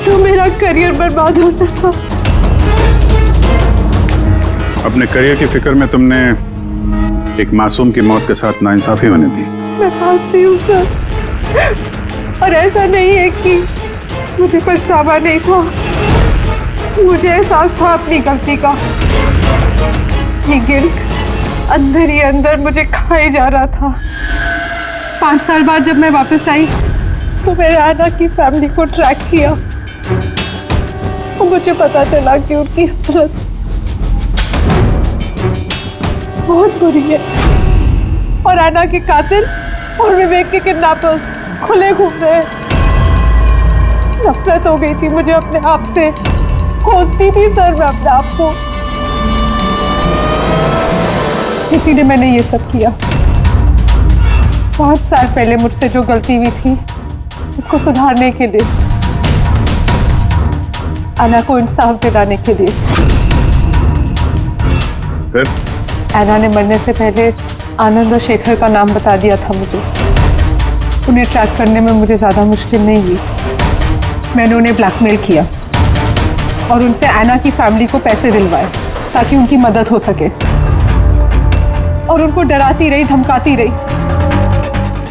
तो मेरा करियर बर्बाद हो सकता। अपने करियर की फिक्र में तुमने एक मासूम की मौत के साथ नाइंसाफी होने दी। मैं मानती हूँ सर, और ऐसा नहीं है कि मुझे पछतावा नहीं था, मुझे एहसास था अपनी गलती का। ये गिल्ट अंदर ही अंदर मुझे खाए जा रहा था। 5 साल बाद जब मैं वापस आई तो मैंने आना की फैमिली को ट्रैक किया और मुझे पता चला कि उनकी हालत बहुत बुरी है और आना के कातिल और विवेक के किडनैपर्स खुले घूम रहे हैं। नफरत हो गई थी मुझे अपने आप से, खोजती थी सर मैं अपने आप को, इसीलिए मैंने ये सब किया। 5 साल पहले मुझसे जो गलती हुई थी उसको सुधारने के लिए, आना को इंसाफ दिलाने के लिए। फिर आना ने मरने से पहले आनंद और शेखर का नाम बता दिया था मुझे। उन्हें ट्रैक करने में मुझे ज्यादा मुश्किल नहीं हुई। मैंने उन्हें ब्लैकमेल किया और उनसे आना की फैमिली को पैसे दिलवाए ताकि उनकी मदद हो सके, और उनको डराती रही, धमकाती रही,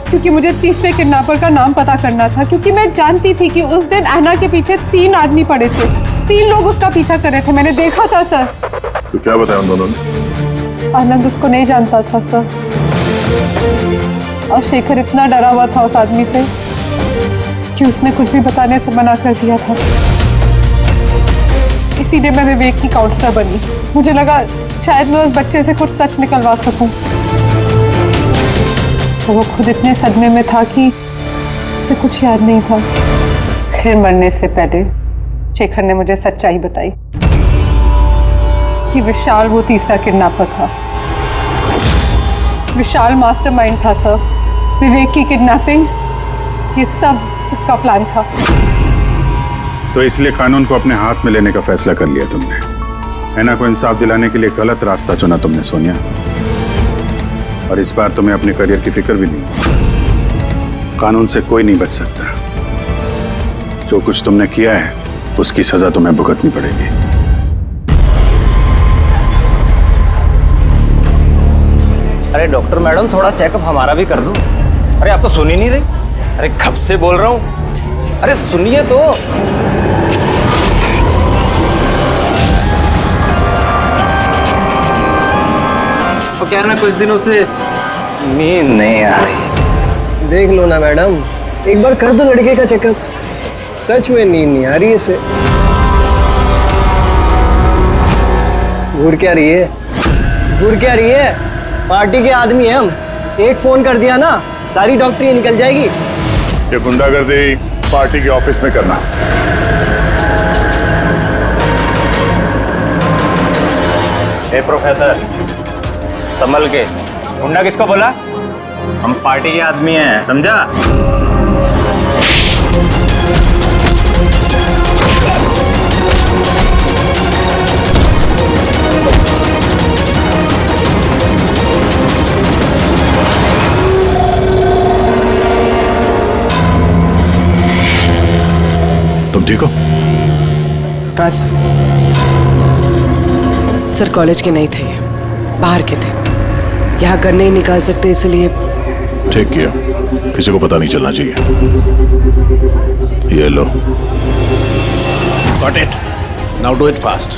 क्योंकि मुझे तीसरे किडनैपर का नाम पता करना था। क्योंकि मैं जानती थी कि उस दिन आना के पीछे 3 आदमी पड़े थे, 3 लोग उसका पीछा कर रहे थे। मैंने देखा था सर। तो क्या बताया उन दोनों ने? आनंद उसको नहीं जानता था सर, और शेखर इतना डरा हुआ था उस आदमी से कि उसने कुछ भी बताने से मना कर दिया था। इसीलिए मैं विवेक की काउंसलर बनी। मुझे लगा शायद मैं उस बच्चे से कुछ सच निकलवा सकूं। तो वो खुद इतने सदमे में था कि उसे कुछ याद नहीं था। फिर मरने से पहले शेखर ने मुझे सच्चाई बताई कि विशाल वो तीसरा किडनैपर था। विशाल मास्टरमाइंड था सर। विवेक की किडनैपिंग, ये सब उसका प्लान था। तो इसलिए कानून को अपने हाथ में लेने का फैसला कर लिया तुमने। ऐना को इंसाफ दिलाने के लिए गलत रास्ता चुना तुमने सोनिया, और इस बार तुम्हें अपने करियर की फिक्र भी नहीं। कानून से कोई नहीं बच सकता। जो कुछ तुमने किया है उसकी सजा तुम्हें भुगतनी पड़ेगी। अरे डॉक्टर मैडम, थोड़ा चेकअप हमारा भी कर दो। अरे आप तो सुन ही नहीं रही। अरे कब से बोल रहा हूँ, अरे सुनिए तो। तो क्या है ना, कुछ दिनों से नींद नहीं आ रही। देख लो ना मैडम, एक बार कर दो लड़के का चेकअप। सच में नींद नहीं आ रही है इसे। घूर क्या रही है, घूर क्या रही है? पार्टी के आदमी हैं हम। एक फोन कर दिया ना, सारी डॉक्टरी निकल जाएगी। ये गुंडागर्दी पार्टी के ऑफिस में करना। ए प्रोफेसर, संभल के। गुंडा किसको बोला? हम पार्टी के आदमी हैं, समझा? तुम ठीक हो? हाँ सर। सर कॉलेज के नहीं थे ये, बाहर के थे। यहाँ कर नहीं निकाल सकते, इसलिए। ठीक किया, किसी को पता नहीं चलना चाहिए। ये लो। Got it. Now do it fast.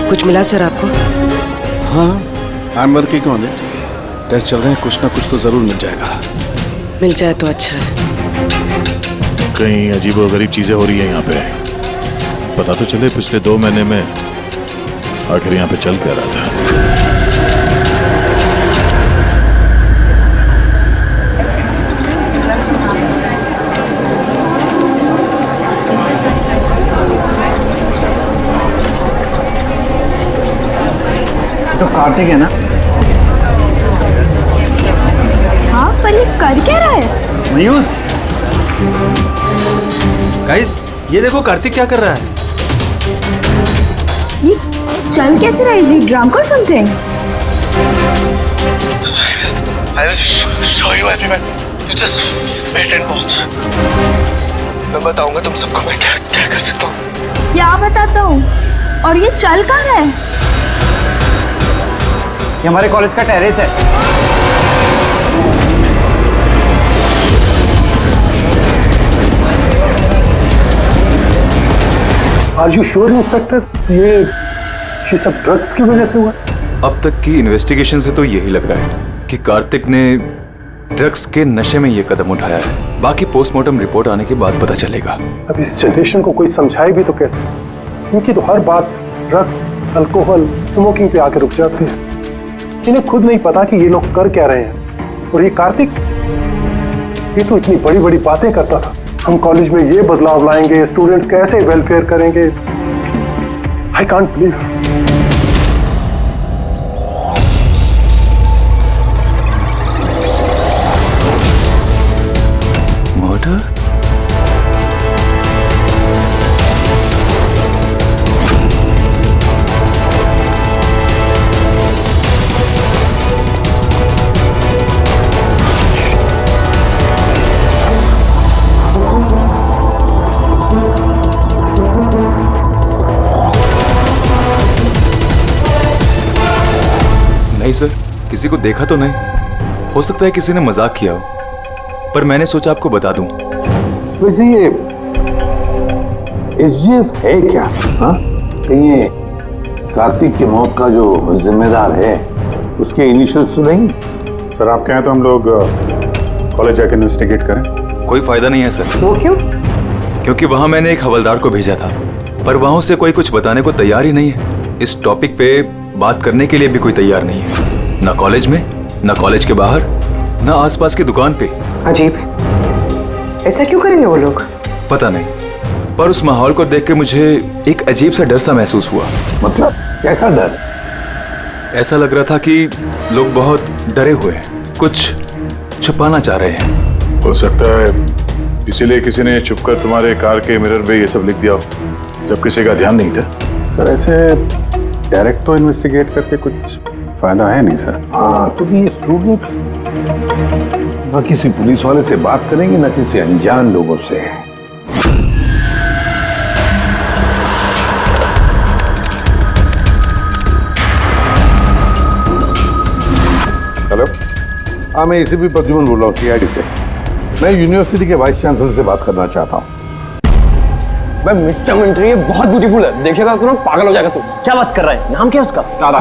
कुछ मिला सर आपको? हाँ, I'm working on it. Test चल रहे हैं, कुछ ना कुछ तो जरूर मिल जाएगा। मिल जाए तो अच्छा है। कहीं अजीबोगरीब चीजें हो रही है यहाँ पे। पता तो चले पिछले 2 महीने में आखिर यहाँ पे चल क्या रहा था। तो कार्तिक है ना? हाँ, पर ये कर क्या रहा है? मयूर, गाइस, ये देखो कार्तिक क्या कर रहा है। ये चल कैसे रहा है? Is he drunk or something? I will show you everyone. You just wait and watch. मैं बताऊंगा तुम सबको मैं क्या क्या कर सकता हूँ। क्या बताता हूँ? और ये चल कहाँ रहा है? ये हमारे कॉलेज का टेरेस है। Are you sure, inspector? ये सब ड्रग्स की वजह से हुआ? अब तक की इन्वेस्टिगेशन से तो यही लग रहा है कि कार्तिक ने ड्रग्स के नशे में ये कदम उठाया है। बाकी पोस्टमार्टम रिपोर्ट आने के बाद पता चलेगा। अब इस जनरेशन को कोई समझाए भी तो कैसे? इनकी तो हर बात ड्रग्स, अल्कोहल, स्मोकिंग पे आके रुक जाती है। इन्हें खुद नहीं पता कि ये लोग कर क्या रहे हैं। और ये कार्तिक, ये तो इतनी बड़ी बड़ी बातें करता था। हम कॉलेज में ये बदलाव लाएंगे, स्टूडेंट्स कैसे वेलफेयर करेंगे। I can't believe. मर्डर? नहीं सर, किसी को देखा तो नहीं। हो सकता है किसी ने मजाक किया हो, पर मैंने सोचा आपको बता दूं। वैसे ये एसजीएस है क्या? हाँ, ये कार्तिक की मौत का जो जिम्मेदार है उसके इनिशियल्स तो नहीं? सर आप कहें तो हम लोग कॉलेज जाकर इन्वेस्टिगेट करें। कोई फायदा नहीं है सर। वो क्यों? क्योंकि वहां मैंने एक हवलदार को भेजा था, पर वहां से कोई कुछ बताने को तैयार ही नहीं है। इस टॉपिक पे बात करने के लिए भी कोई तैयार नहीं है, ना कॉलेज में, ना कॉलेज के बाहर, ना आसपास की दुकान पे। अजीब, ऐसा क्यों करेंगे वो लोग? पता नहीं, पर उस माहौल को देख के मुझे एक अजीब सा डर सा महसूस हुआ। मतलब कैसा डर? ऐसा लग रहा था कि लोग बहुत डरे हुए हैं, कुछ छुपाना चाह रहे हैं। हो सकता है इसीलिए किसी ने छुपकर तुम्हारे कार के मिरर पे ये सब लिख दिया हो, जब किसी का ध्यान नहीं था। सर ऐसे डायरेक्ट तो इन्वेस्टिगेट करके कुछ फायदा है नहीं सर। हाँ, तो ये स्टूडेंट्स न किसी पुलिस वाले से बात करेंगे, न किसी अनजान लोगों से। हेलो, हाँ मैं इसी भी प्रद्युमन बोल रहा हूँ, CID से। मैं यूनिवर्सिटी के वाइस चांसलर से बात करना चाहता हूँ। भाई मिस्टर मिलिट्री ये बहुत ब्यूटीफुल है, देखेगा तो ना पागल हो जाएगा तू। क्या बात कर रहा है? नाम क्या है उसका? तारा।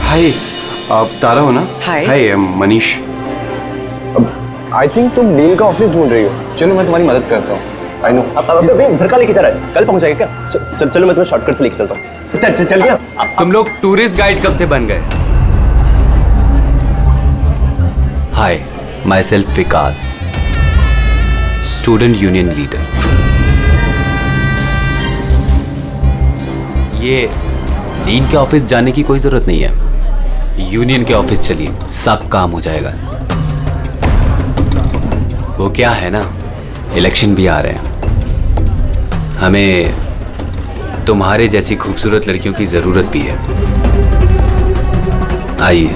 हाय, आप तारा हो ना? हाय। हाय, मनीष। आई थिंक तुम डील का ऑफिस ढूंढ रही हो। चलो मैं तुम्हारी मदद करता हूँ। I know. अब अभी उधर का लेके जा रहा है, कल पहुंचाएगा क्या? चलो मैं तुम्हें शॉर्टकट से लेके चलता हूँ। चल क्या? तुम लोग टूरिस्ट गाइड कब से बन गए? Hi, myself Vikas, student union leader. ये डीन के ऑफिस जाने की कोई जरूरत नहीं है, यूनियन के ऑफिस चलिए, सब काम हो जाएगा। वो क्या है ना, इलेक्शन भी आ रहे हैं, हमें तुम्हारे जैसी खूबसूरत लड़कियों की जरूरत भी है। आइए।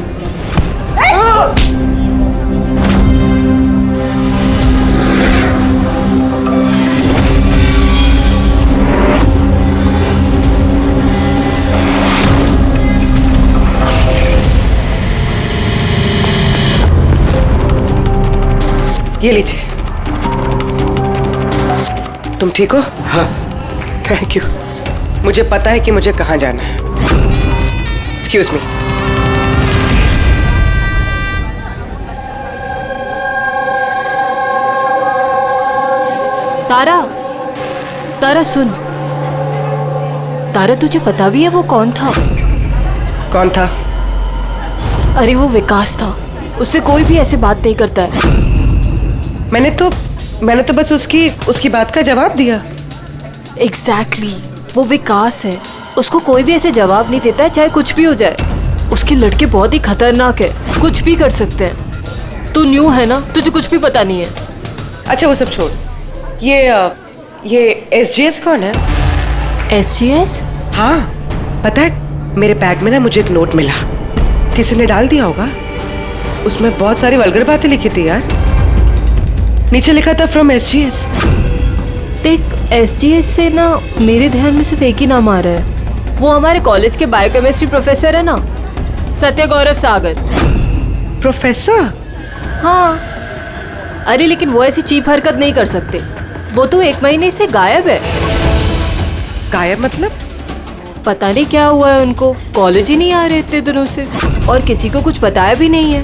ये लीजिए। तुम ठीक हो? हाँ। Thank you. मुझे पता है कि मुझे कहाँ जाना है। Excuse me. तारा, तारा सुन। तारा तुझे पता भी है वो कौन था? कौन था? अरे वो विकास था, उससे कोई भी ऐसे बात नहीं करता है। मैंने तो बस उसकी बात का जवाब दिया। एग्जैक्टली, वो विकास है, उसको कोई भी ऐसे जवाब नहीं देता है, चाहे कुछ भी हो जाए। उसके लड़के बहुत ही खतरनाक है, कुछ भी कर सकते हैं। तू न्यू है ना, तुझे कुछ भी पता नहीं है। अच्छा वो सब छोड़, ये SGS कौन है? SGS? हाँ, पता है मेरे बैग में ना मुझे एक नोट मिला, किसी ने डाल दिया होगा। उसमें बहुत सारी वल्गर बातें लिखी थी यार। नीचे लिखा था फ्रॉम SGS। देख, SGS से ना मेरे ध्यान में सिर्फ एक ही नाम आ रहा है। वो हमारे कॉलेज के बायोकेमिस्ट्री प्रोफेसर है ना, सत्य गौरव सागर। प्रोफेसर? हाँ। अरे लेकिन वो ऐसी चीप हरकत नहीं कर सकते। वो तो 1 महीने से गायब है। गायब मतलब? पता नहीं क्या हुआ है उनको, कॉलेज ही नहीं आ रहे इतने दिनों से, और किसी को कुछ बताया भी नहीं है।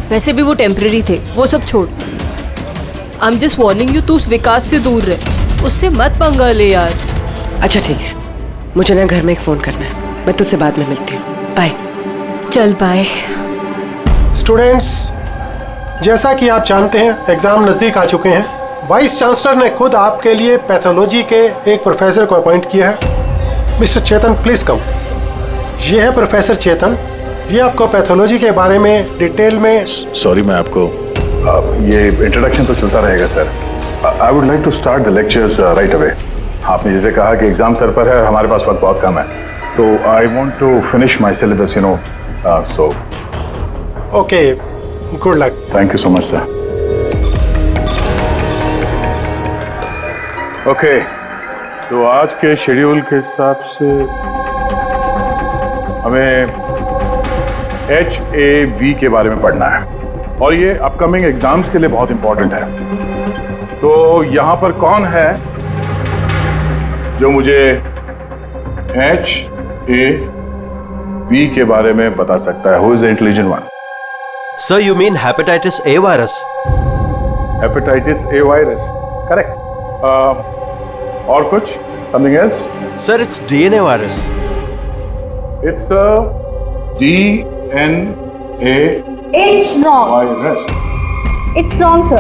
वैसे भी वो टेम्पररी थे, वो सब छोड़। I am just warning you, तू उस विकास से दूर रहे, उससे मत पंगा ले यार। अच्छा ठीक है, मुझे ना घर में एक फोन करना है, मैं तुझसे बाद में मिलती हूँ। बाय। चल बाय। स्टूडेंट्स, जैसा कि आप जानते हैं एग्जाम नज़दीक आ चुके हैं। वाइस चांसलर ने खुद आपके लिए पैथोलॉजी के एक प्रोफेसर को अपॉइंट किया है। Mister Chetan please come. ये है प्रोफेसर चेतन, ये आपको पैथोलॉजी के बारे में डिटेल में। सॉरी, मैं आपको ये इंट्रोडक्शन तो चलता रहेगा sir. I would like to start the lectures right away. आपने जैसे कहा कि एग्जाम सर पर है, हमारे पास वक्त बहुत कम है, तो I want to finish my syllabus, you know, so okay, good luck. Thank you so much sir. Okay, तो आज के शेड्यूल के हिसाब से हमें HAV के बारे में पढ़ना है, और ये अपकमिंग एग्जाम्स के लिए बहुत इंपॉर्टेंट है। तो यहां पर कौन है जो मुझे HAV वी के बारे में बता सकता है? Who is the intelligent one? Sir you mean hepatitis A virus? Hepatitis A virus, correct. और कुछ? Something else? Sir it's DNA virus. It's DNA It's wrong. Virus. It's wrong, sir.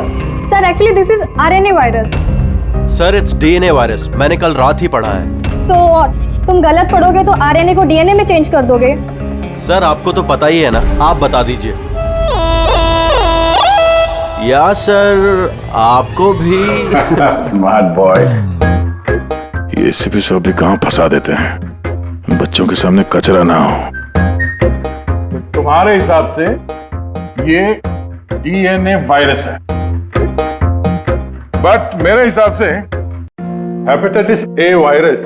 Sir, actually this is RNA virus. Sir it's DNA virus, मैंने कल रात ही पढ़ा है। So what? तुम गलत पढ़ोगे तो RNA को DNA में चेंज कर दोगे? सर आपको तो पता ही है ना, आप बता दीजिए। या सर आपको भी? Smart boy. ये एसीपी साहब भी कहाँ फंसा देते हैं, बच्चों के सामने कचरा ना हो। तुम्हारे हिसाब से ये डीएनए वायरस है, बट मेरे हिसाब से hepatitis A virus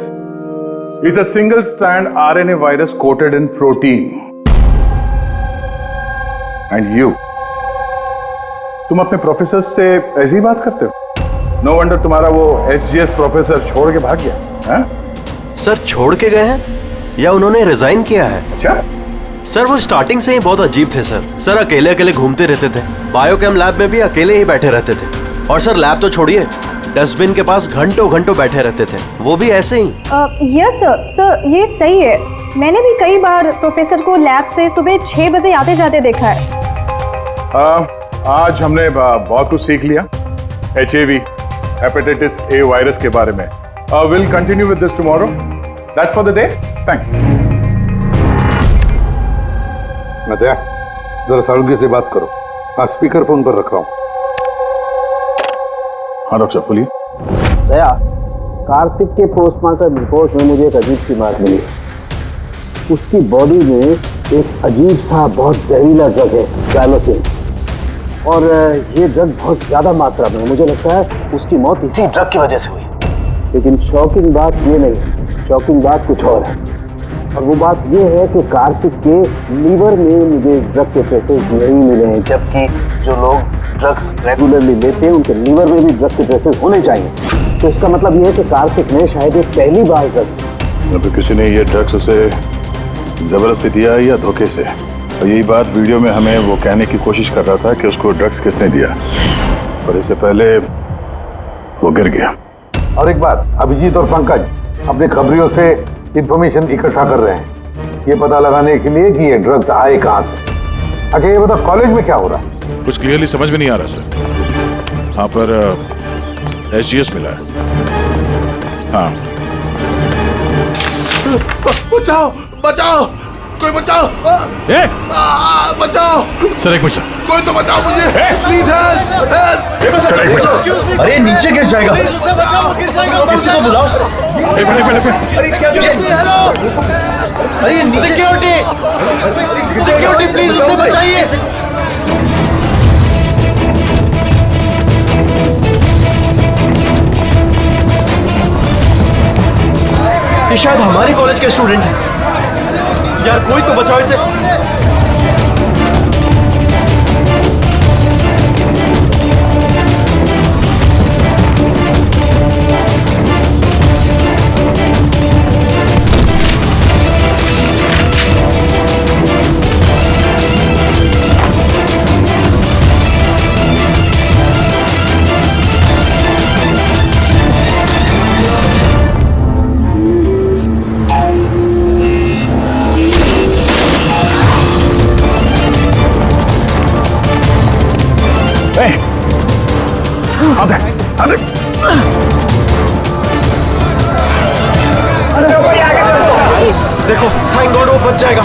is a single strand RNA virus quoted in protein. And you, तुम अपने प्रोफेसर से ऐसी बात करते हो? नो वंडर तुम्हारा वो एसजीएस प्रोफेसर छोड़ के भाग गया है? सर छोड़ के गए हैं या उन्होंने रिजाइन किया है? अच्छा सर वो स्टार्टिंग से ही बहुत अजीब थे सर। सर अकेले अकेले घूमते रहते थे, बायोकेम लैब में भी अकेले ही बैठे रहते थे। और सर लैब तो छोड़िए, डस्टबिन के पास घंटों घंटों बैठे रहते थे, वो भी ऐसे ही। यस सर, सर ये सही है। मैंने भी कई बार प्रोफेसर को लैब से सुबह 6 बजे आते जाते देखा है। आज हमने बहुत कुछ सीख लिया HIV, हेपेटाइटिस ए वायरस के बारे में। Will continue with this tomorrow. That's for the day. Thanks. Nadia, जरा सालुंगी से बात करो। हाँ, स्पीकर फोन पर रख रहा हूँ। हाँ डॉक्टर बोलिए। दया, कार्तिक के पोस्टमार्टम रिपोर्ट में मुझे एक अजीब सी बात मिली। उसकी बॉडी में एक अजीब सा बहुत जहरीला ड्रग है, गैलोसिन, और ये ड्रग बहुत ज्यादा मात्रा में। मुझे लगता है उसकी मौत इसी ड्रग की वजह से हुई। लेकिन शॉकिंग बात ये नहीं है, शॉकिंग बात कुछ और है। और वो बात ये है कि कार्तिक के लीवर में मुझे ड्रग के ट्रेसेस नहीं मिले हैं, जबकि जो लोग ड्रग्स रेगुलरली लेते हैं उनके लीवर में भी ड्रग के ट्रेसेस होने चाहिए। तो इसका मतलब ये है कि कार्तिक ने शायद ये पहली बार ड्रग, तो किसी ने ये ड्रग्स उसे जबरदस्ती दिया या धोखे से। और यही बात वीडियो में हमें वो कहने की कोशिश कर रहा था कि उसको ड्रग्स किसने दिया, पर इससे पहले वो गिर गया। और एक बात, अभिजीत और पंकज अपने खबरियों से इंफॉर्मेशन इकट्ठा कर रहे हैं, ये पता लगाने के लिए कि ये ड्रग्स आए कहाँ से। अच्छा ये बताओ, कॉलेज में क्या हो रहा है? कुछ क्लियरली समझ में नहीं आ रहा सर। हाँ पर SGS मिला है। हाँ। बचाओ बचाओ, कोई बचाओ। बचाओ सर, एक मिनट। कोई तो बचाओ मुझे, प्लीज हेल्प। सर एक मिनट। अरे नीचे गिर जाएगा, किसी को बुलाओ। एक मिनट। अरे क्या अरे सिक्योरिटी प्लीज उसे बचाइए। ये शायद हमारे कॉलेज के स्टूडेंट हैं। यार कोई तो बचाओ इसे। देखो, थैंक गॉड वो बच जाएगा।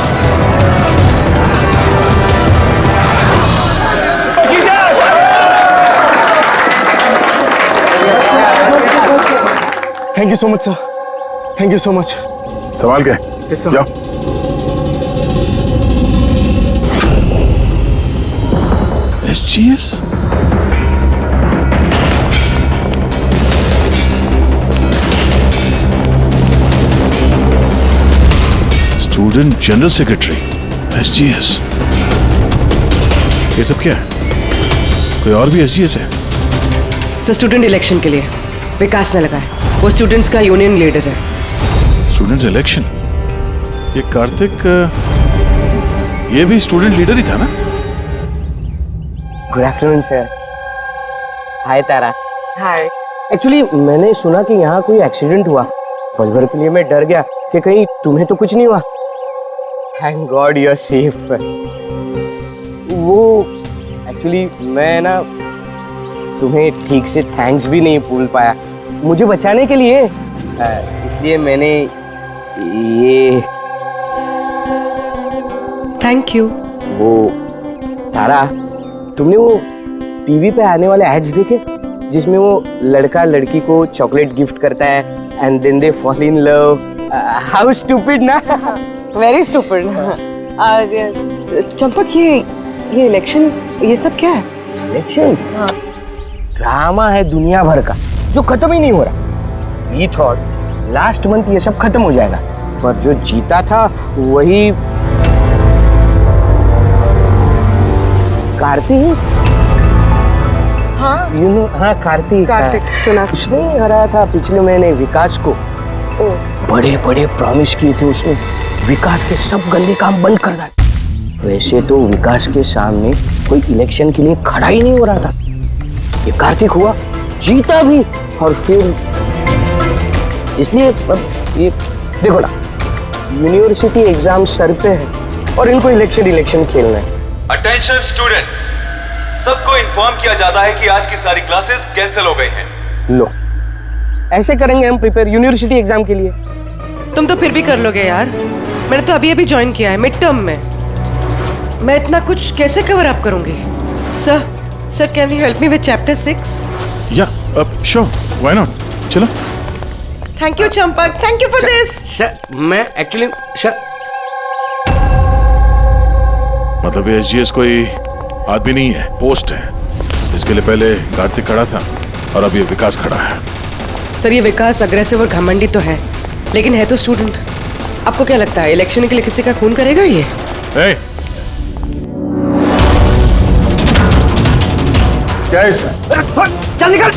Thank you so much sir, thank you so much. संभाल के जाओ। SGS? Student general secretary, SGS। ये सब क्या है? कोई और भी SGS है? सर स्टूडेंट इलेक्शन के लिए विकास ने लगाया, वो स्टूडेंट्स का यूनियन लीडर है। Student election? ये कार्तिक ये भी स्टूडेंट लीडर ही था ना? Good afternoon sir. Hi Tara. Hi. Actually मैंने सुना कि यहाँ कोई एक्सीडेंट हुआ। पल भर के लिए मैं डर गया कि कहीं तुम्हें तो कुछ नहीं हुआ। Thank god you are safe. वो एक्चुअली मैं ना तुम्हें ठीक से थैंक्स भी नहीं बोल पाया मुझे बचाने के लिए, इसलिए मैंने ये। Thank you. वो तारा, तुमने वो टीवी पे आने वाले एड्स देखे जिसमें वो लड़का लड़की को चॉकलेट गिफ्ट करता है and then they fall in love? How stupid ना। Very stupid. चंपक, ये इलेक्शन, ये सब क्या है? इलेक्शन ड्रामा है दुनिया भर का जो खत्म ही नहीं हो रहा। वी थॉट लास्ट मंथ ये सब खत्म हो जाएगा, पर जो जीता था वही कार्तिक। हाँ यू नो, हाँ कार्तिक सुना। उसने हराया था पिछले महीने विकास को। बड़े बड़े प्रॉमिस किए थे उसने, विकास के सब गंदे काम बंद करना। वैसे तो विकास के सामने कोई इलेक्शन के लिए खड़ा ही नहीं हो रहा था। ये कार्तिक हुआ, जीता भी, और फिर इसलिए ये देखो ना, यूनिवर्सिटी एग्जाम सर पे है और इनको इलेक्शन खेलना है। अटेंशन स्टूडेंट्स, सबको इन्फॉर्म किया जाता है कि आज की सारी क्लासेस कैंसिल हो गई हैं। लो, ऐसे करेंगे हम प्रिपेयर यूनिवर्सिटी एग्जाम के लिए। तुम तो फिर भी कर लोगे यार, मैंने तो अभी जॉइन किया है मिड टर्म में। मैं इतना कुछ कैसे कवर अप करूंगी? Sir can you help me with chapter 6? या श्योर, व्हाई नॉट, चलो। Thank you Champak, thank you for this. Sir मैं एक्चुअली सर, मतलब ये एसजीएस कोई आदमी नहीं है, पोस्ट है। इसके लिए पहले कार्तिक खड़ा था और अब ये विकास खड़ा है। सर ये विकास अग्रेसिव और घमंडी तो है, लेकिन है तो स्टूडेंट। आपको क्या लगता है इलेक्शन के लिए किसी का खून करेगा ये? hey! क्या है इसमें? चल निकल।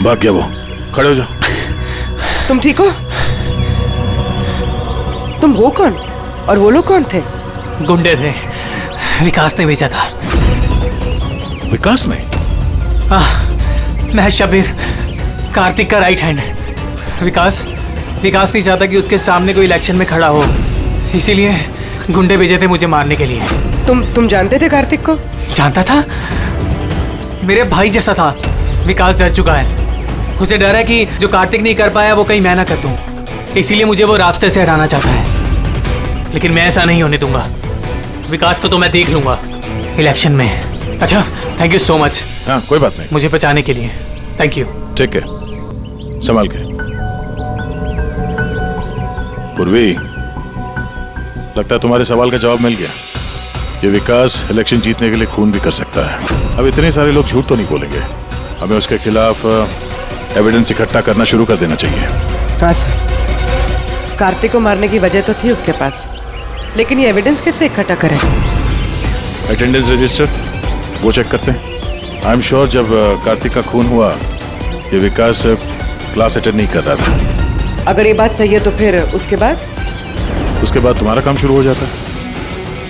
भाग गया वो, खड़े हो जाओ। तुम ठीक हो? तुम हो कौन और वो लोग कौन थे? गुंडे थे, विकास ने भेजा था। विकास ने? मैं शबीर, कार्तिक का राइट हैंड। विकास नहीं चाहता कि उसके सामने कोई इलेक्शन में खड़ा हो, इसीलिए गुंडे भेजे थे मुझे मारने के लिए। तुम जानते थे कार्तिक को? जानता था, मेरे भाई जैसा था। विकास डर चुका है, उसे डर है कि जो कार्तिक नहीं कर पाया वो कहीं मैं ना कर दूं, इसीलिए मुझे वो रास्ते से हटाना चाहता है। लेकिन मैं ऐसा नहीं होने दूंगा। विकास को तो मैं देख लूंगा इलेक्शन में। अच्छा, थैंक यू सो मच। हाँ, कोई बात नहीं, मुझे बचाने के लिए थैंक यू। ठीक है, संभाल के। पूर्वी, लगता है तुम्हारे सवाल का जवाब मिल गया। ये विकास इलेक्शन जीतने के लिए खून भी कर सकता है। अब इतने सारे लोग झूठ तो नहीं बोलेंगे, हमें उसके खिलाफ एविडेंस इकट्ठा करना शुरू कर देना चाहिए। हाँ सर, कार्तिक को मारने की वजह तो थी उसके पास, लेकिन ये एविडेंस कैसे इकट्ठा करें? अटेंडेंस रजिस्टर वो चेक करते हैं। आई एम श्योर जब कार्तिक का खून हुआ ये विकास क्लास अटेंड नहीं कर रहा था। अगर ये बात सही है तो फिर उसके बाद तुम्हारा काम शुरू हो जाता है।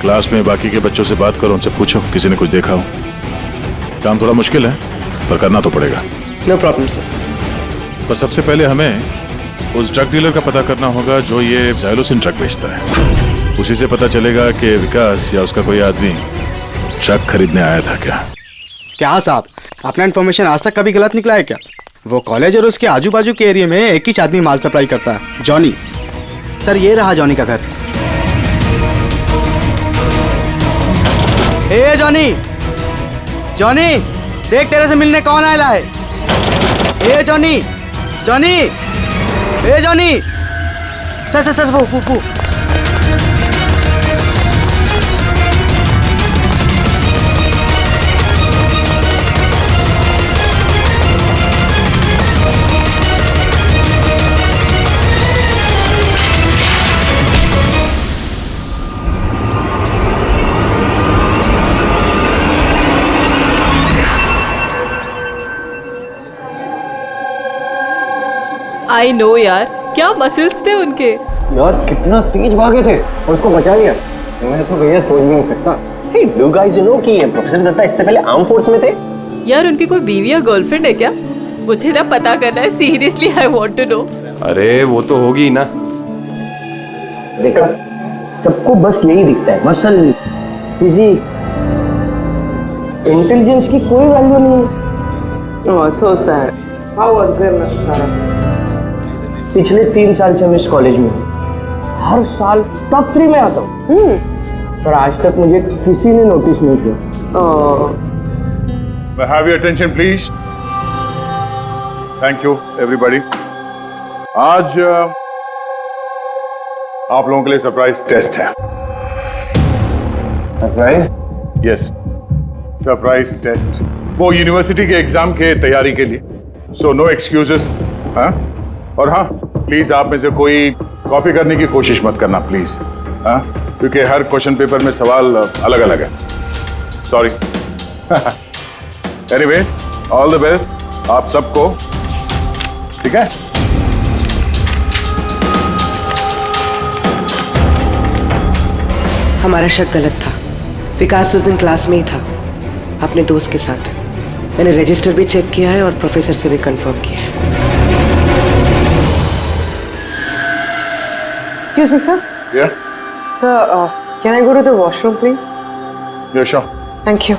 क्लास में बाकी के बच्चों से बात करो, उनसे पूछो किसी ने कुछ देखा हो। काम थोड़ा मुश्किल है पर करना तो पड़ेगा। No problem sir. पर सबसे पहले हमें उस ड्रग डीलर का पता करना होगा जो ये ज़ाइलोसिन ड्रग बेचता है। उसी से पता चलेगा कि विकास या उसका कोई आदमी ड्रग खरीदने आया था क्या साहब, अपना इन्फॉर्मेशन आज तक कभी गलत निकला है क्या? वो कॉलेज और उसके आजू बाजू के एरिया में एक ही आदमी माल सप्लाई करता है, जॉनी। सर ये रहा जॉनी का घर। ए जॉनी, जॉनी देख तेरे से मिलने कौन आया है? ए जॉनी, ए जॉनी। सर वो आई नो यार, क्या मसल्स थे उनके। यार कितना तेज भागे थे और उसको बचा लिया। मैं तो भैया सोच भी नहीं सकता। Hey, do you guys know कि प्रोफेसर दत्ता इससे पहले आर्म फोर्स में थे? यार उनकी कोई बीवी या गर्लफ्रेंड है क्या? मुझे ना पता करना है, seriously I want to know. अरे वो तो होगी ना। देखा, सबको बस यही दिखता है, मसल, फिजिक, इंटेलिजेंस की कोई वैल्यू नहीं है। Oh so sad. How was there? पिछले 3 साल से मैं इस कॉलेज में हूँ। हर साल टॉप 3 में आता हूँ। पर आज तक मुझे किसी ने नोटिस नहीं किया। Have your attention, please. Thank you, everybody. आज आप लोगों के लिए सरप्राइज टेस्ट है। सरप्राइज? Yes, surprise test. वो यूनिवर्सिटी के एग्जाम के तैयारी के लिए। So no excuses. हाँ, और हाँ, प्लीज आप में से कोई कॉपी करने की कोशिश मत करना, प्लीज। हाँ, क्योंकि हर क्वेश्चन पेपर में सवाल अलग अलग है। Sorry. Anyways, all the best आप सबको। ठीक है? हमारा शक गलत था। विकास उस दिन क्लास में ही था अपने दोस्त के साथ। मैंने रजिस्टर भी चेक किया है और प्रोफेसर से भी कंफर्म किया है। Excuse me, sir. Yeah. Sir, can I go to the washroom, please? Yeah, sure. Thank you.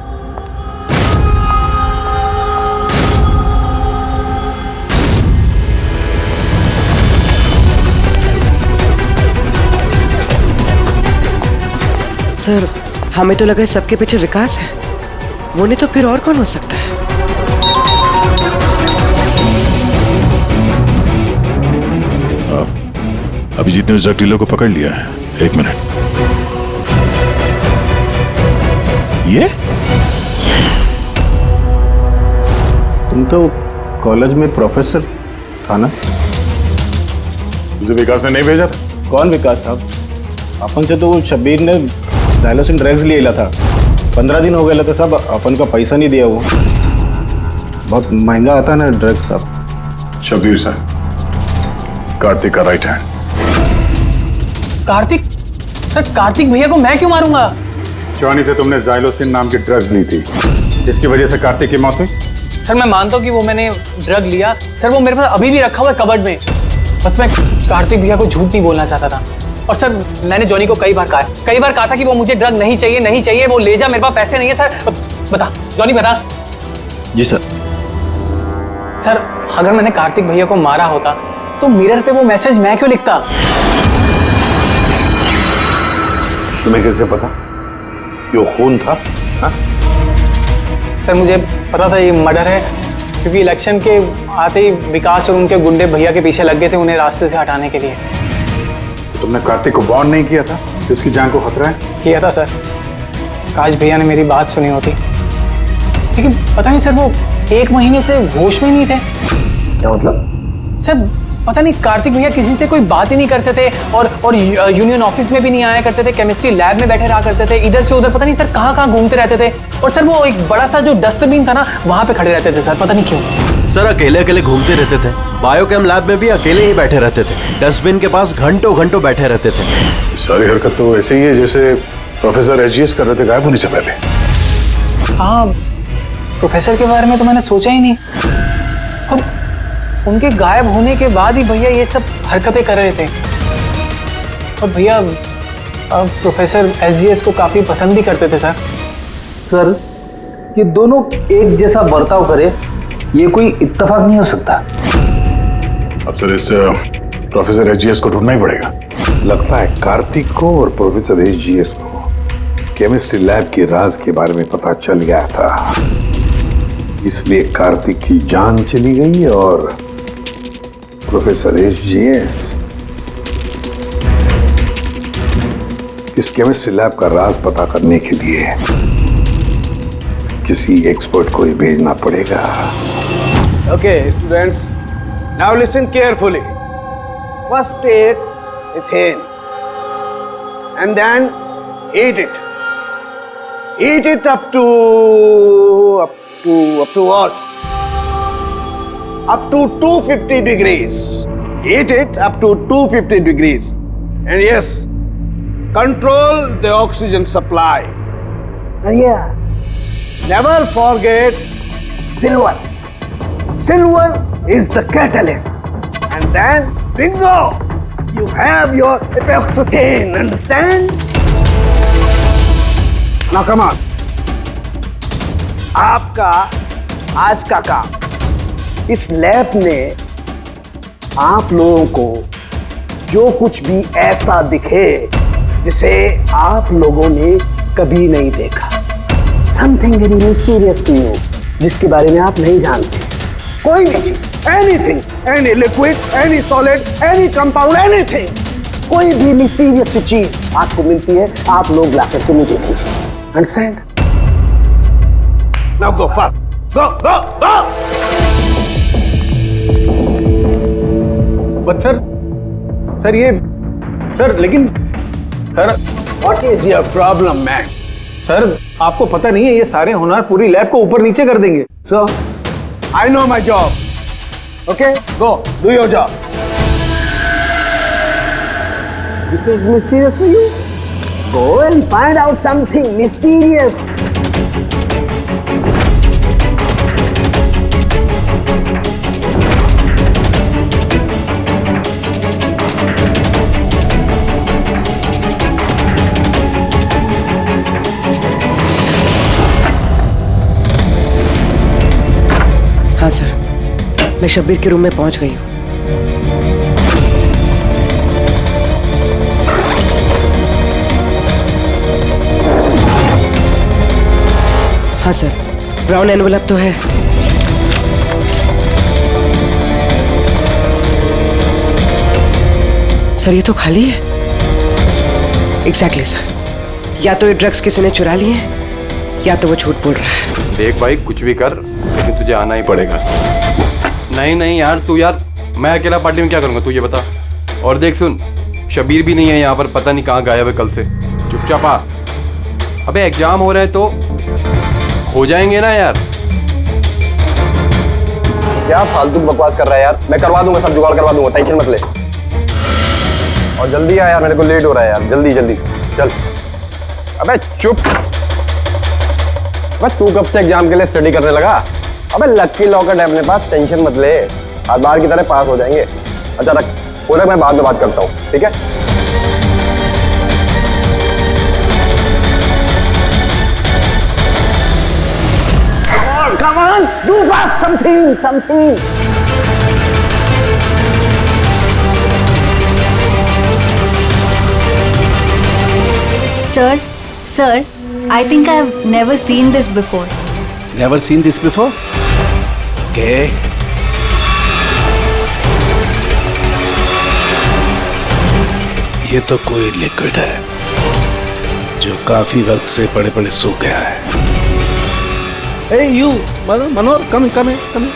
Sir, हमें तो लगा सबके पीछे विकास है। वो नहीं तो फिर और कौन हो सकता है? अभिजीत ने उस ड्रग डीलर को पकड़ लिया है। 1 मिनट। ये तुम तो कॉलेज में प्रोफेसर था ना? मुझे विकास ने नहीं भेजा था। कौन विकास साहब? अपन से तो शब्बीर ने डायलोसिन ड्रग्स ले था। 15 दिन हो गए था साहब, अपन का पैसा नहीं दिया। वो बहुत महंगा आता है ना ड्रग्स साहब। शब्बीर सर, कार्तिक का right hand. Kartik? Sir, Kartik भैया को मैं क्यों मारूंगा? जॉनी से तुमने जाइलोसिन नाम की ड्रग्स ली थी, जिसकी वजह से कार्तिक की मौत हुई। सर मैं मानता हूँ कि वो मैंने ड्रग लिया। सर वो मेरे पास अभी भी रखा हुआ है कबर्ड में। बस मैं कार्तिक भैया को झूठ नहीं बोलना चाहता था। और सर मैंने जॉनी को कई बार कहा था कि वो मुझे ड्रग नहीं चाहिए, वो ले जा, मेरे पास पैसे नहीं है। सर बता जॉनी, बता। जी सर। सर अगर मैंने कार्तिक भैया को मारा होता तो मिरर पे वो मैसेज मैं क्यों लिखता? तुम्हें कैसे पता ये खून था? हा? सर मुझे पता था ये मर्डर है, क्योंकि इलेक्शन के आते ही विकास और उनके गुंडे भैया के पीछे लग गए थे उन्हें रास्ते से हटाने के लिए। तुमने कार्तिक को वार्न नहीं किया था कि उसकी जान को खतरा है? किया था सर। काश भैया ने मेरी बात सुनी होती, लेकिन पता नहीं सर वो 1 महीने से होश में नहीं थे। क्या मतलब? सर पता नहीं, कार्तिक भैया किसी से कोई बात ही नहीं करते थे और यूनियन ऑफिस में भी नहीं आया करते थे। केमिस्ट्री लैब में बैठे रहा करते थे, इधर से उधर पता नहीं सर कहाँ घूमते रहते थे। और सर वो एक बड़ा सा जो डस्टबिन था ना, वहां पे खड़े रहते थे सर, पता नहीं क्यों। सर अकेले अकेले घूमते रहते थे। बायोकेम लैब में भी अकेले ही बैठे रहते थे। डस्टबिन के पास घंटों घंटों बैठे रहते थे। सारी हरकत तो ऐसे ही है जैसे प्रोफेसर एचजीएस कर रहे थे गायब होने से पहले। हाँ, प्रोफेसर के बारे में तो मैंने सोचा ही नहीं। अब उनके गायब होने के बाद ही भैया ये सब हरकतें कर रहे थे। और भैया प्रोफेसर एचजीएस को काफी पसंद भी करते थे सर। सर ये दोनों एक जैसा बर्ताव करे, ये कोई इत्तेफाक नहीं हो सकता। अब सर इस प्रोफेसर एचजीएस को ढूंढना ही पड़ेगा। लगता है कार्तिक को और प्रोफेसर एचजीएस को केमिस्ट्री लैब के राज के बारे में पता चल गया था, इसलिए कार्तिक की जान चली गई और प्रोफेसर एचजीएस इस केमिस्ट्री लैब का राज पता करने के लिए किसी एक्सपर्ट को ही भेजना पड़ेगा। Okay, students, now listen carefully. First take ethane and then heat it. Heat it up to what? Up to 250 degrees. heat it up to 250 degrees. And yes, control the oxygen supply. And yeah, never forget silver. Silver is the catalyst. And then, bingo! You have your epoxythane, understand? Now come on. आपका आज का काम, इस lab ने आप लोगों को जो कुछ भी ऐसा दिखे जिसे आप लोगों ने कभी नहीं देखा, something very mysterious to you, जिसके बारे में आप नहीं जानते, कोई भी चीज, anything, any liquid, any solid, any compound, anything, कोई भी मिस्टीरियस चीज आपको मिलती है, आप लोग ला करके मुझे दीजिए, understand? Now go fast, go go go. But sir ये सर लेकिन sir what is your problem man? Sir आपको पता नहीं है ये सारे होनहार पूरी लैब को ऊपर नीचे कर देंगे। Sir I know my job, okay, go do your job. This is mysterious for you, go and find out something mysterious. हाँ सर, मैं शब्बीर के रूम में पहुंच गई हूँ। हाँ सर, ब्राउन एनवेलप तो है। सर ये तो खाली है। एग्जैक्टली सर, या तो ये ड्रग्स किसी ने चुरा लिए हैं या तो वो झूठ बोल रहा है। देख भाई, कुछ भी कर लेकिन तुझे आना ही पड़ेगा। नहीं यार, तू यार, मैं अकेला पार्टी में क्या करूँगा तू ये बता। और देख सुन, शबीर भी नहीं है यहाँ पर, पता नहीं कहाँ गायब है कल से। चुपचाप आ। अबे एग्जाम हो रहा है तो हो जाएंगे ना यार। क्या फालतू बकवास कर रहा है यार, मैं करवा दूंगा, सब जुगाड़ करवा दूंगा, टेंशन मत ले। और जल्दी आ यार, मेरे को लेट हो रहा है यार, जल्दी जल्दी चल। अबे चुप, बस तू कब से एग्जाम के लिए स्टडी करने लगा? अबे लकी लॉकेट है अपने पास, टेंशन मत ले, आज बाहर की तरह पास हो जाएंगे। अच्छा रख, पूरा मैं बाद में बात करता हूँ, ठीक है? Come on, do fast, something. Sir, I think I've never seen this before. Never seen this before? Okay. ये तो कोई लिक्विड है जो काफी वक्त से पड़े पड़े सूख गया है। Hey you, Manohar, come here.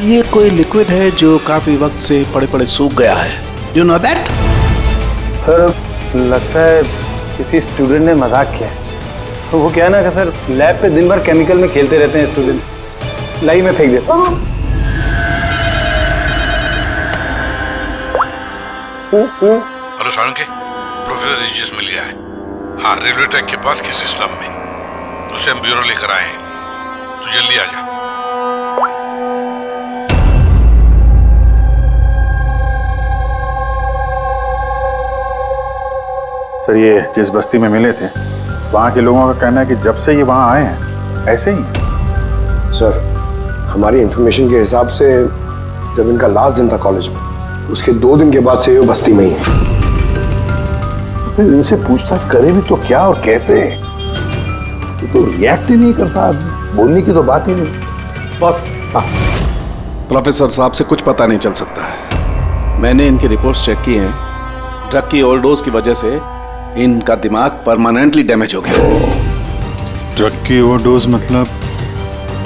ये कोई लिक्विड है जो काफी वक्त से पड़े पड़े सूख गया है। You know that? सर लगता है किसी स्टूडेंट ने मजाक किया है। तो वो क्या है ना कि सर लैब पे दिन भर केमिकल में खेलते रहते हैं स्टूडेंट, लाई में फेंक देता हूँ। हेलो सारंगे, प्रोफेसर रजिस्टर मिल गया है। हाँ, रेलवे ट्रैक के पास किसी स्लम में, उसे हम ब्यूरो लेकर आए हैं। तू जल्दी आ जा। सर ये जिस बस्ती में मिले थे, वहाँ के लोगों का कहना है कि जब से ये वहाँ आए हैं ऐसे ही। सर हमारी इंफॉर्मेशन के हिसाब से जब इनका लास्ट दिन था कॉलेज में, उसके 2 दिन के बाद से ये बस्ती में ही है। फिर इनसे पूछताछ करे भी तो क्या और कैसे? ये तो रिएक्ट ही नहीं करता, बोलने की तो बात ही नहीं। बॉस, प्रोफेसर साहब से कुछ पता नहीं चल सकता है। मैंने इनकी रिपोर्ट्स चेक की हैं। ड्रग की ओवरडोज की वजह से इनका दिमाग परमानेंटली डैमेज हो गया। ड्रग की ओवरडोज मतलब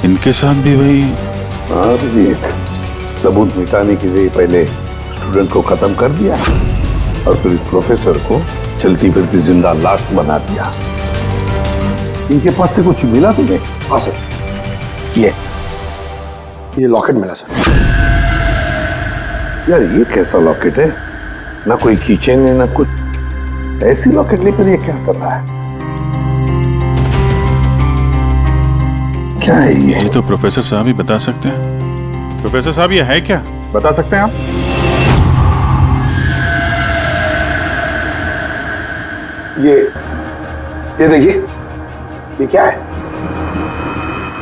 इनके साथ भी वही? हाँ अभिजीत, सबूत मिटाने के लिए पहले स्टूडेंट को खत्म कर दिया और फिर प्रोफेसर को चलती फिरती जिंदा लाश बना दिया। इनके पास से कुछ मिला तुम्हें? हाँ सर, ये लॉकेट मिला सर। यार ये कैसा लॉकेट है? ना कोई कीचेन है ना कुछ। ऐसी लॉकेट लेकर ये क्या कर रहा है? क्या है ये? ये तो प्रोफेसर साहब ही बता सकते हैं। प्रोफेसर साहब ये है क्या, बता सकते हैं आप? ये देखिए, ये क्या है?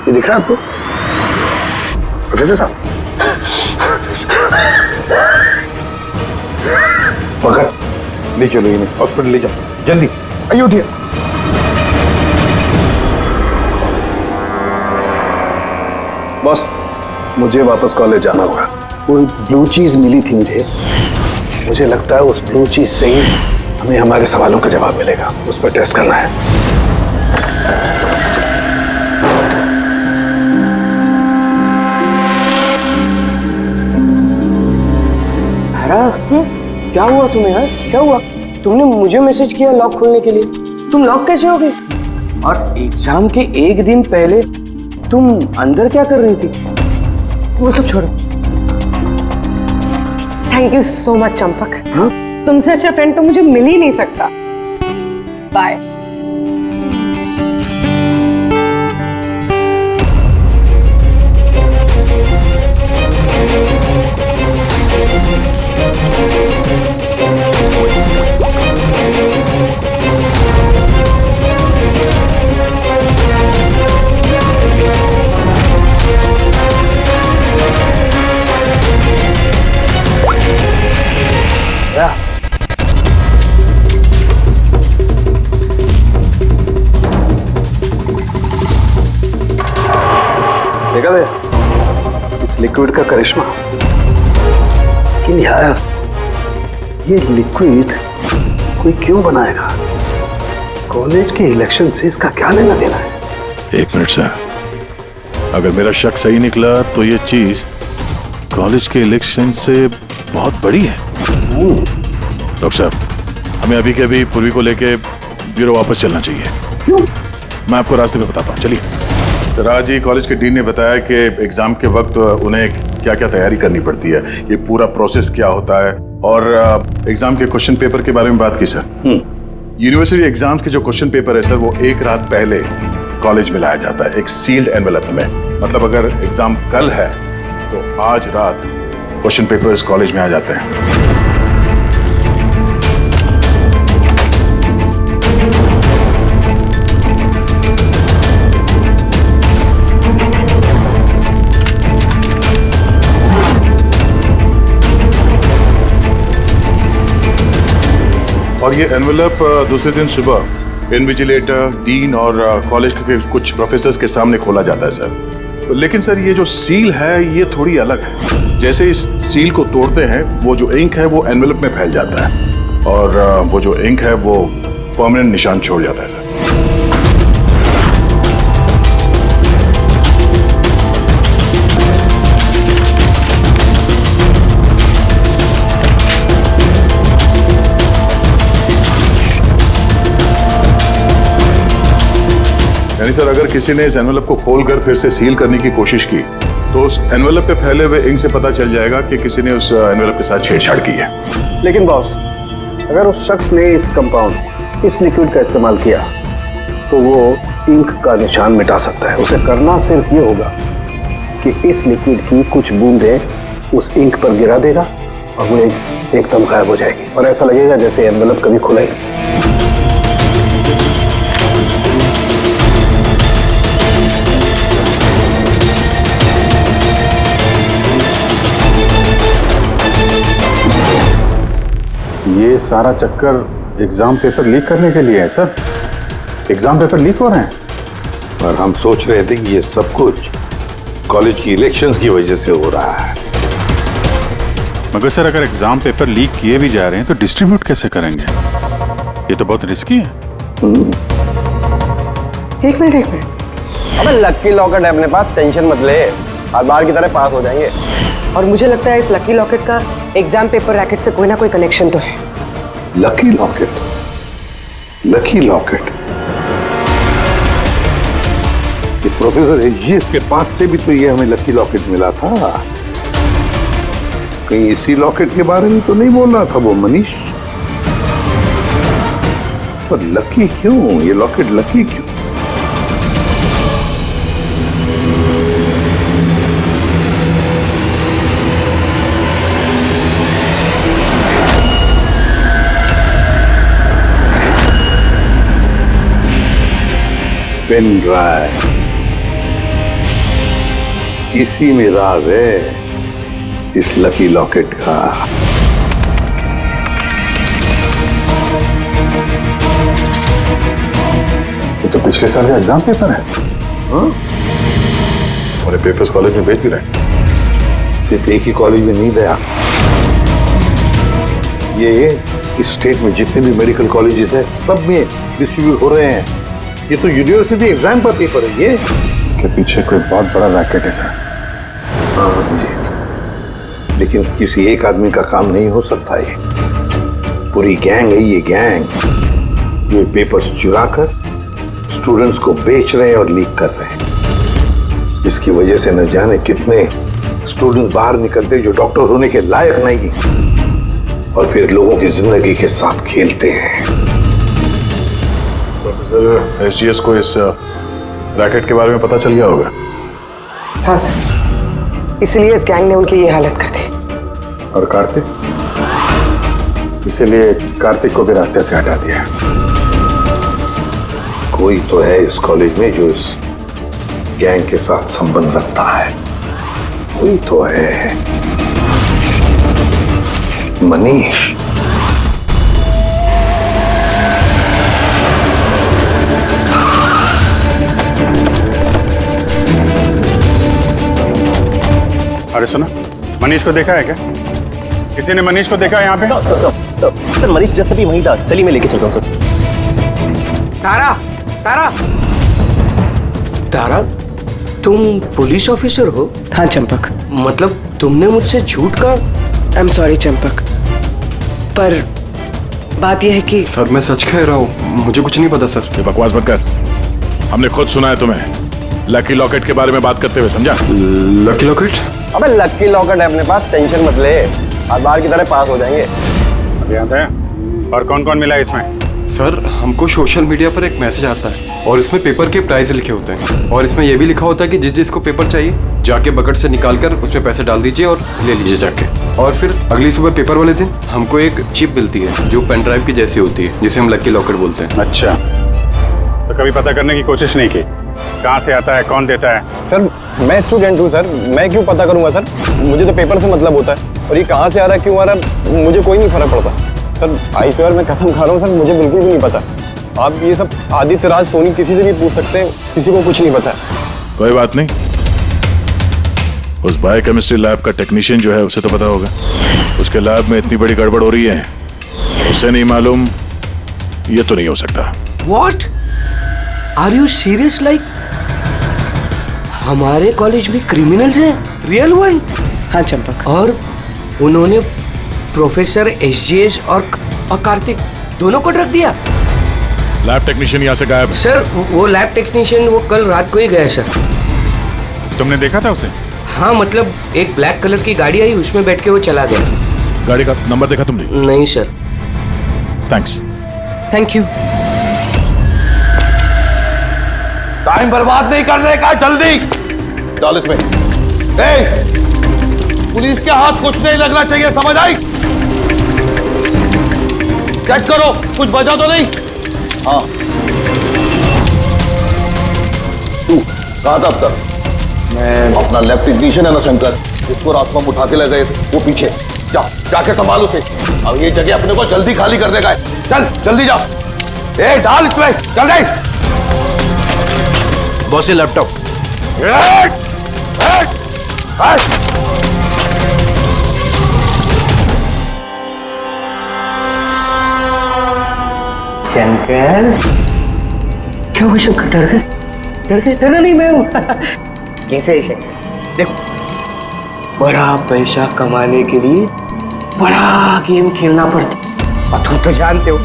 ये दिख रहा है आपको प्रोफेसर साहब? पकड़, ले चलो इन्हें हॉस्पिटल ले जाओ जल्दी। आइए उठिए। बॉस, मुझे वापस कॉलेज जाना होगा। वो ब्लू चीज मिली थी मुझे लगता है उस ब्लू चीज से ही हमें हमारे सवालों का जवाब मिलेगा। उस पर टेस्ट करना है। क्या हुआ तुम्हें यार? क्या हुआ? तुमने मुझे मैसेज किया लॉक खोलने के लिए, तुम लॉक कैसे हो गई? और एग्जाम के एक दिन पहले तुम अंदर क्या कर रही थी? वो सब छोड़ो। Thank you so much Champak. तुमसे अच्छा फ्रेंड तो मुझे मिल ही नहीं सकता। बाय। देखा भैया इस लिक्विड का करिश्मा। लेकिन यार ये लिक्विड कोई क्यों बनाएगा? कॉलेज के इलेक्शन से इसका क्या लेना देना है? एक मिनट सर, अगर मेरा शक सही निकला तो ये चीज कॉलेज के इलेक्शन से बहुत बड़ी है। डॉक्टर साहब, हमें अभी के अभी पूर्वी को लेके ब्यूरो वापस चलना चाहिए। क्यों? मैं आपको रास्ते में बताता हूँ, चलिए। राज जी, कॉलेज के डीन ने बताया कि एग्जाम के वक्त उन्हें क्या क्या तैयारी करनी पड़ती है, ये पूरा प्रोसेस क्या होता है, और एग्जाम के क्वेश्चन पेपर के बारे में बात की सर। यूनिवर्सिटी एग्जाम्स के जो क्वेश्चन पेपर है सर, वो एक रात पहले कॉलेज में लाया जाता है एक सील्ड एनवेलप में। मतलब अगर एग्जाम कल है तो आज रात क्वेश्चन पेपर्स कॉलेज में आ जाते हैं। और ये एनवेलप दूसरे दिन सुबह इन्विजिलेटर, डीन और कॉलेज के कुछ प्रोफेसर्स के सामने खोला जाता है सर। लेकिन सर ये जो सील है ये थोड़ी अलग है। जैसे इस सील को तोड़ते हैं, वो जो इंक है वो एनवेलप में फैल जाता है और वो जो इंक है वो परमानेंट निशान छोड़ जाता है सर। यानी सर अगर किसी ने इस एनवेलप को खोलकर फिर से सील करने की कोशिश की तो उस एनवेलप पे फैले हुए इंक से पता चल जाएगा कि किसी ने उस एनवेलप के साथ छेड़छाड़ की है। लेकिन बॉस, अगर उस शख्स ने इस कंपाउंड, इस लिक्विड का इस्तेमाल किया तो वो इंक का निशान मिटा सकता है। उसे करना सिर्फ ये होगा कि इस लिक्विड की कुछ बूंदें उस इंक पर गिरा देगा और वो एकदम गायब हो जाएगी और ऐसा लगेगा जैसे एनवेलप कभी खुला ही नहीं। ये सारा चक्कर एग्जाम पेपर लीक करने के लिए है सर। एग्जाम पेपर लीक हो रहे हैं। पर हम सोच रहे थे कि ये सब कुछ कॉलेज की इलेक्शंस की वजह से हो रहा है। मगर सर अगर एग्जाम पेपर लीक किए भी जा रहे हैं तो डिस्ट्रीब्यूट कैसे करेंगे? ये तो बहुत रिस्की है। एक मिनट। अबे लकी लॉकेट है अपने पास, टेंशन मत ले, हर बार की तरह पास हो जाएंगे। और मुझे लगता है इस लकी लॉकेट का एग्जाम पेपर रैकेट से कोई ना कोई कनेक्शन तो है। Lucky locket? Lucky locket? ये प्रोफेसर एजीएस के पास से भी तो ये हमें लकी लॉकेट मिला था। कहीं इसी लॉकेट के बारे में तो नहीं बोल रहा था वो मनीष? पर लकी क्यों? ये लॉकेट लकी क्यों? पेन ड्राइव, इसी में राज है इस लकी लॉकेट का। ये तो पिछले साल का एग्जाम पेपर है। हाँ? और ये पेपर्स कॉलेज में भेज भी रहे। सिर्फ एक ही कॉलेज में नहीं गया, ये इस स्टेट में जितने भी मेडिकल कॉलेजेस हैं सब में डिस्ट्रीब्यूट हो रहे हैं। ये तो यूनिवर्सिटी एग्जाम का पेपर है। ये के पीछे कोई बहुत बड़ा रैकेट है सर। हाँ जी, लेकिन किसी एक आदमी का काम नहीं हो सकता। ये पूरी गैंग है, ये गैंग जो ये पेपर्स चुरा कर स्टूडेंट्स को बेच रहे हैं और लीक कर रहे हैं। इसकी वजह से न जाने कितने स्टूडेंट बाहर निकलते जो डॉक्टर होने के लायक नहीं और फिर लोगों की जिंदगी के साथ खेलते हैं। प्रोफेसर एसजीएस को इस रैकेट के बारे में पता चल गया होगा। हाँ सर, इसलिए इस गैंग ने उनकी ये हालत कर दी। और कार्तिक? इसीलिए कार्तिक को भी रास्ते से हटा दिया। कोई तो है इस कॉलेज में जो इस गैंग के साथ संबंध रखता है। कोई तो है। मनीष। अरे सुनो, मनीष को देखा है क्या? किसी ने मनीष को देखा है यहाँ पे? सर मनीष जैसे भी वहीं था। चलिए मैं लेके चलता हूँ सर। तारा, तारा, तारा, तुम पुलिस ऑफिसर हो? हाँ चंपक। मतलब तुमने मुझसे झूठ कहा? आई एम सॉरी चंपक, पर बात यह है कि सर मैं सच कह रहा हूँ, मुझे कुछ नहीं पता सर। ये बकवास मत कर, हमने खुद सुना है तुम्हें लकी लॉकेट के बारे में बात करते हुए, समझा? Lucky locket? अबे लकी लॉकेट है अपने पास, टेंशन मत ले, आज बाहर की तरह पास हो जाएंगे। याद है? और कौन कौन मिला इसमें? सर हमको सोशल मीडिया पर एक मैसेज आता है और इसमें पेपर के प्राइस लिखे होते हैं और इसमें यह भी लिखा होता है कि जिस जिसको पेपर चाहिए जाके बकेट से निकाल कर उसमें पैसे डाल दीजिए और ले लीजिए जाके। और फिर अगली सुबह पेपर वाले दिन हमको एक चिप मिलती है जो पेन ड्राइव की जैसी होती है, जिसे हम लकी लॉकेट बोलते हैं। अच्छा, तो कभी पता करने की कोशिश नहीं की कहाँ से आता है, कौन देता है? सर मैं स्टूडेंट हूँ सर, मैं क्यों पता करूंगा सर? मुझे तो पेपर से मतलब होता है और ये कहाँ से आ रहा है, क्यों आ रहा है, मुझे कोई नहीं फर्क पड़ता सर। आई स्वेयर मैं कसम खा रहा हूँ सर, मुझे बिल्कुल भी नहीं पता। आप ये सब आदित्य राज सोनी किसी से भी पूछ सकते हैं, किसी को कुछ नहीं पता। कोई बात नहीं, उस बायोकेमिस्ट्री लैब का टेक्नीशियन जो है उसे तो पता होगा। उसके लैब में इतनी बड़ी गड़बड़ हो रही है, उसे नहीं मालूम, ये तो नहीं हो सकता। What? Are you serious? Like हमारे कॉलेज में क्रिमिनल्स हैं, रियल वन? हाँ चंपक। और उन्होंने प्रोफेसर एसजीएस और कार्तिक दोनों को रख दिया। लैब टेक्नीशियन यहाँ से गायब है। सर वो लैब टेक्नीशियन वो कल रात को ही गया सर। तुमने देखा था उसे? हाँ मतलब एक ब्लैक कलर की गाड़ी आई, उसमें बैठ के वो चला गया। गाड़ी का नंबर देखा तुमने? नहीं sir. Thanks. Thank you. Time बर्बाद नहीं करने का, जल्दी डाल इसमें। पुलिस के हाथ कुछ नहीं लगना चाहिए, समझ आई? चेक करो कुछ बचा तो नहीं। हाँ तू कहा था अब तक? मैं अपना लैब टेक्नीशियन है ना शंकर, जिसको रात को हम उठा के ले गए थे, वो पीछे जाके संभाल उसे। अब ये जगह अपने को जल्दी खाली करने का है, चल जल्दी जा। डाल इसमें, चल रही। बॉस ये लैपटॉप। शंकर, क्या हुआ शंकर? डर गए? डर गए? डरा नहीं, मैं हूं। कैसे है शंकर? देखो, बड़ा पैसा कमाने के लिए बड़ा गेम खेलना पड़ता और तुम तो जानते हो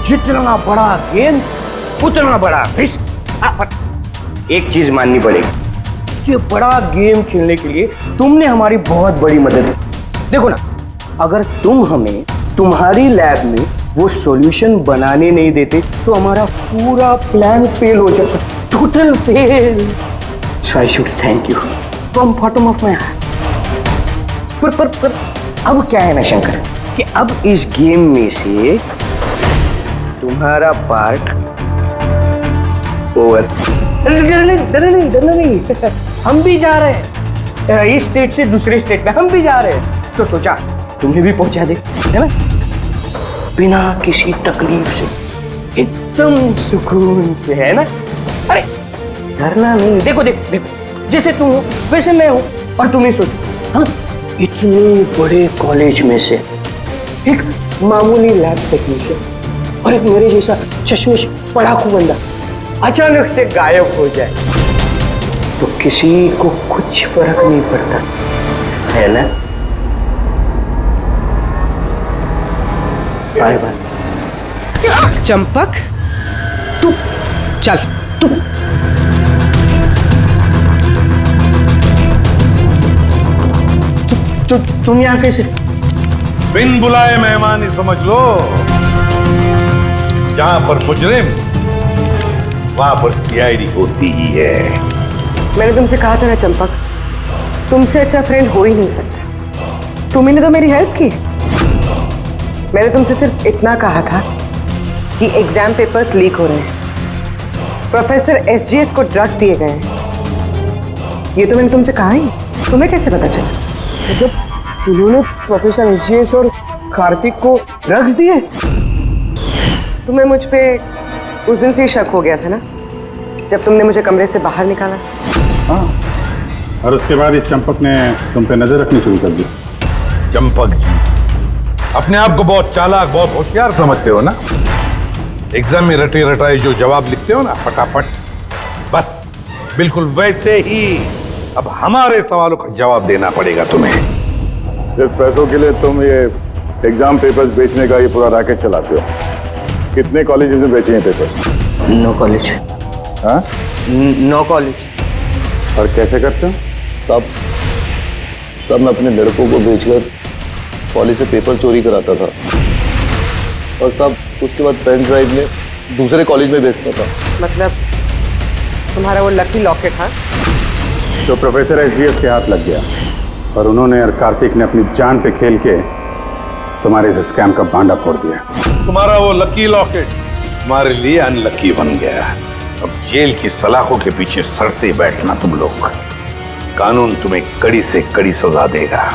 जितना बड़ा गेम उतना बड़ा रिस्क। एक चीज माननी पड़ेगी, ये बड़ा गेम खेलने के लिए तुमने हमारी बहुत बड़ी मदद की। देखो ना, अगर तुम हमें तुम्हारी लैब में वो सॉल्यूशन बनाने नहीं देते तो हमारा पूरा प्लान फेल हो जाता, total fail. So I should thank you from bottom of my heart. पर अब क्या है ना शंकर कि अब इस गेम में से तुम्हारा पार्ट ओवर। डरना नहीं हम भी जा रहे हैं इस स्टेट से दूसरे स्टेट में, हम भी जा रहे हैं, तो सोचा तुम्हें भी पहुंचा दे, है ना, बिना किसी तकलीफ से, एकदम सुकून से, है ना। अरे डरना नहीं, देखो जैसे तुम हो वैसे मैं हूं, और तुम्हें सोचो हाँ इतने बड़े कॉलेज में से एक मामूली लैब टेक्नीशियन और एक मेरे जैसा चश्मिश पढ़ाकू बंदा अचानक से गायब हो जाए तो किसी को कुछ फर्क नहीं पड़ता, है ना। Bye bye. चंपक तू चल, तू तुम यहाँ कैसे? बिन बुलाए मेहमान ही समझ लो। जहां पर मुजरिम वहां पर सीआईडी होती ही है। मैंने तुमसे कहा था ना चंपक, तुमसे अच्छा फ्रेंड हो ही नहीं सकता। तुमने तो मेरी हेल्प की। मैंने तुमसे सिर्फ इतना कहा था कि एग्जाम पेपर्स लीक हो रहे हैं, प्रोफेसर एसजीएस को ड्रग्स दिए गए हैं। ये तो मैंने तुमसे कहा ही, तुम्हें कैसे पता चला? मतलब उन्होंने प्रोफेसर एसजीएस और कार्तिक को ड्रग्स दिए? तुम्हें मुझ पे उस दिन से ही शक हो गया था ना, जब तुमने मुझे कमरे से बाहर निकाला। हाँ, और उसके बाद इस चंपक ने तुम पे नजर रखनी शुरू कर दी। चंपक जी अपने आप को बहुत चालाक, बहुत होशियार समझते हो ना। एग्जाम में रटे रटाए जो जवाब लिखते हो ना फटाफट, बस बिल्कुल वैसे ही अब हमारे सवालों का जवाब देना पड़ेगा तुम्हें। सिर्फ पैसों के लिए तुम ये एग्जाम पेपर्स बेचने का ये पूरा रैकेट चलाते हो। कितने कॉलेजेस में बेचे हैं पेपर्स? 9 कॉलेज। हाँ 9 कॉलेज। और कैसे करते हो? सब मैं अपने लड़कों को बेचकर कॉलेज से पेपर चोरी कराता था और सब उसके बाद पेन ड्राइव में दूसरे कॉलेज में बेचता था। मतलब तुम्हारा वो लकी लॉकेट? हाँ, तो प्रोफेसर एसजीएस के हाथ लग गया और उन्होंने और कार्तिक ने अपनी जान पे खेल के तुम्हारे इस स्कैम का भांडा फोड़ दिया। तुम्हारा वो लकी लॉकेट तुम्हारे लिए अनलकी बन गया। अब जेल की सलाखों के पीछे सड़ते बैठना तुम लोग। कानून तुम्हें कड़ी से कड़ी सजा देगा।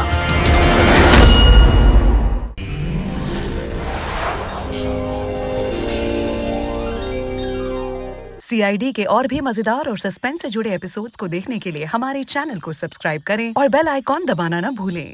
सीआईडी के और भी मजेदार और सस्पेंस से जुड़े एपिसोड्स को देखने के लिए हमारे चैनल को सब्सक्राइब करें और बेल आइकॉन दबाना ना भूलें।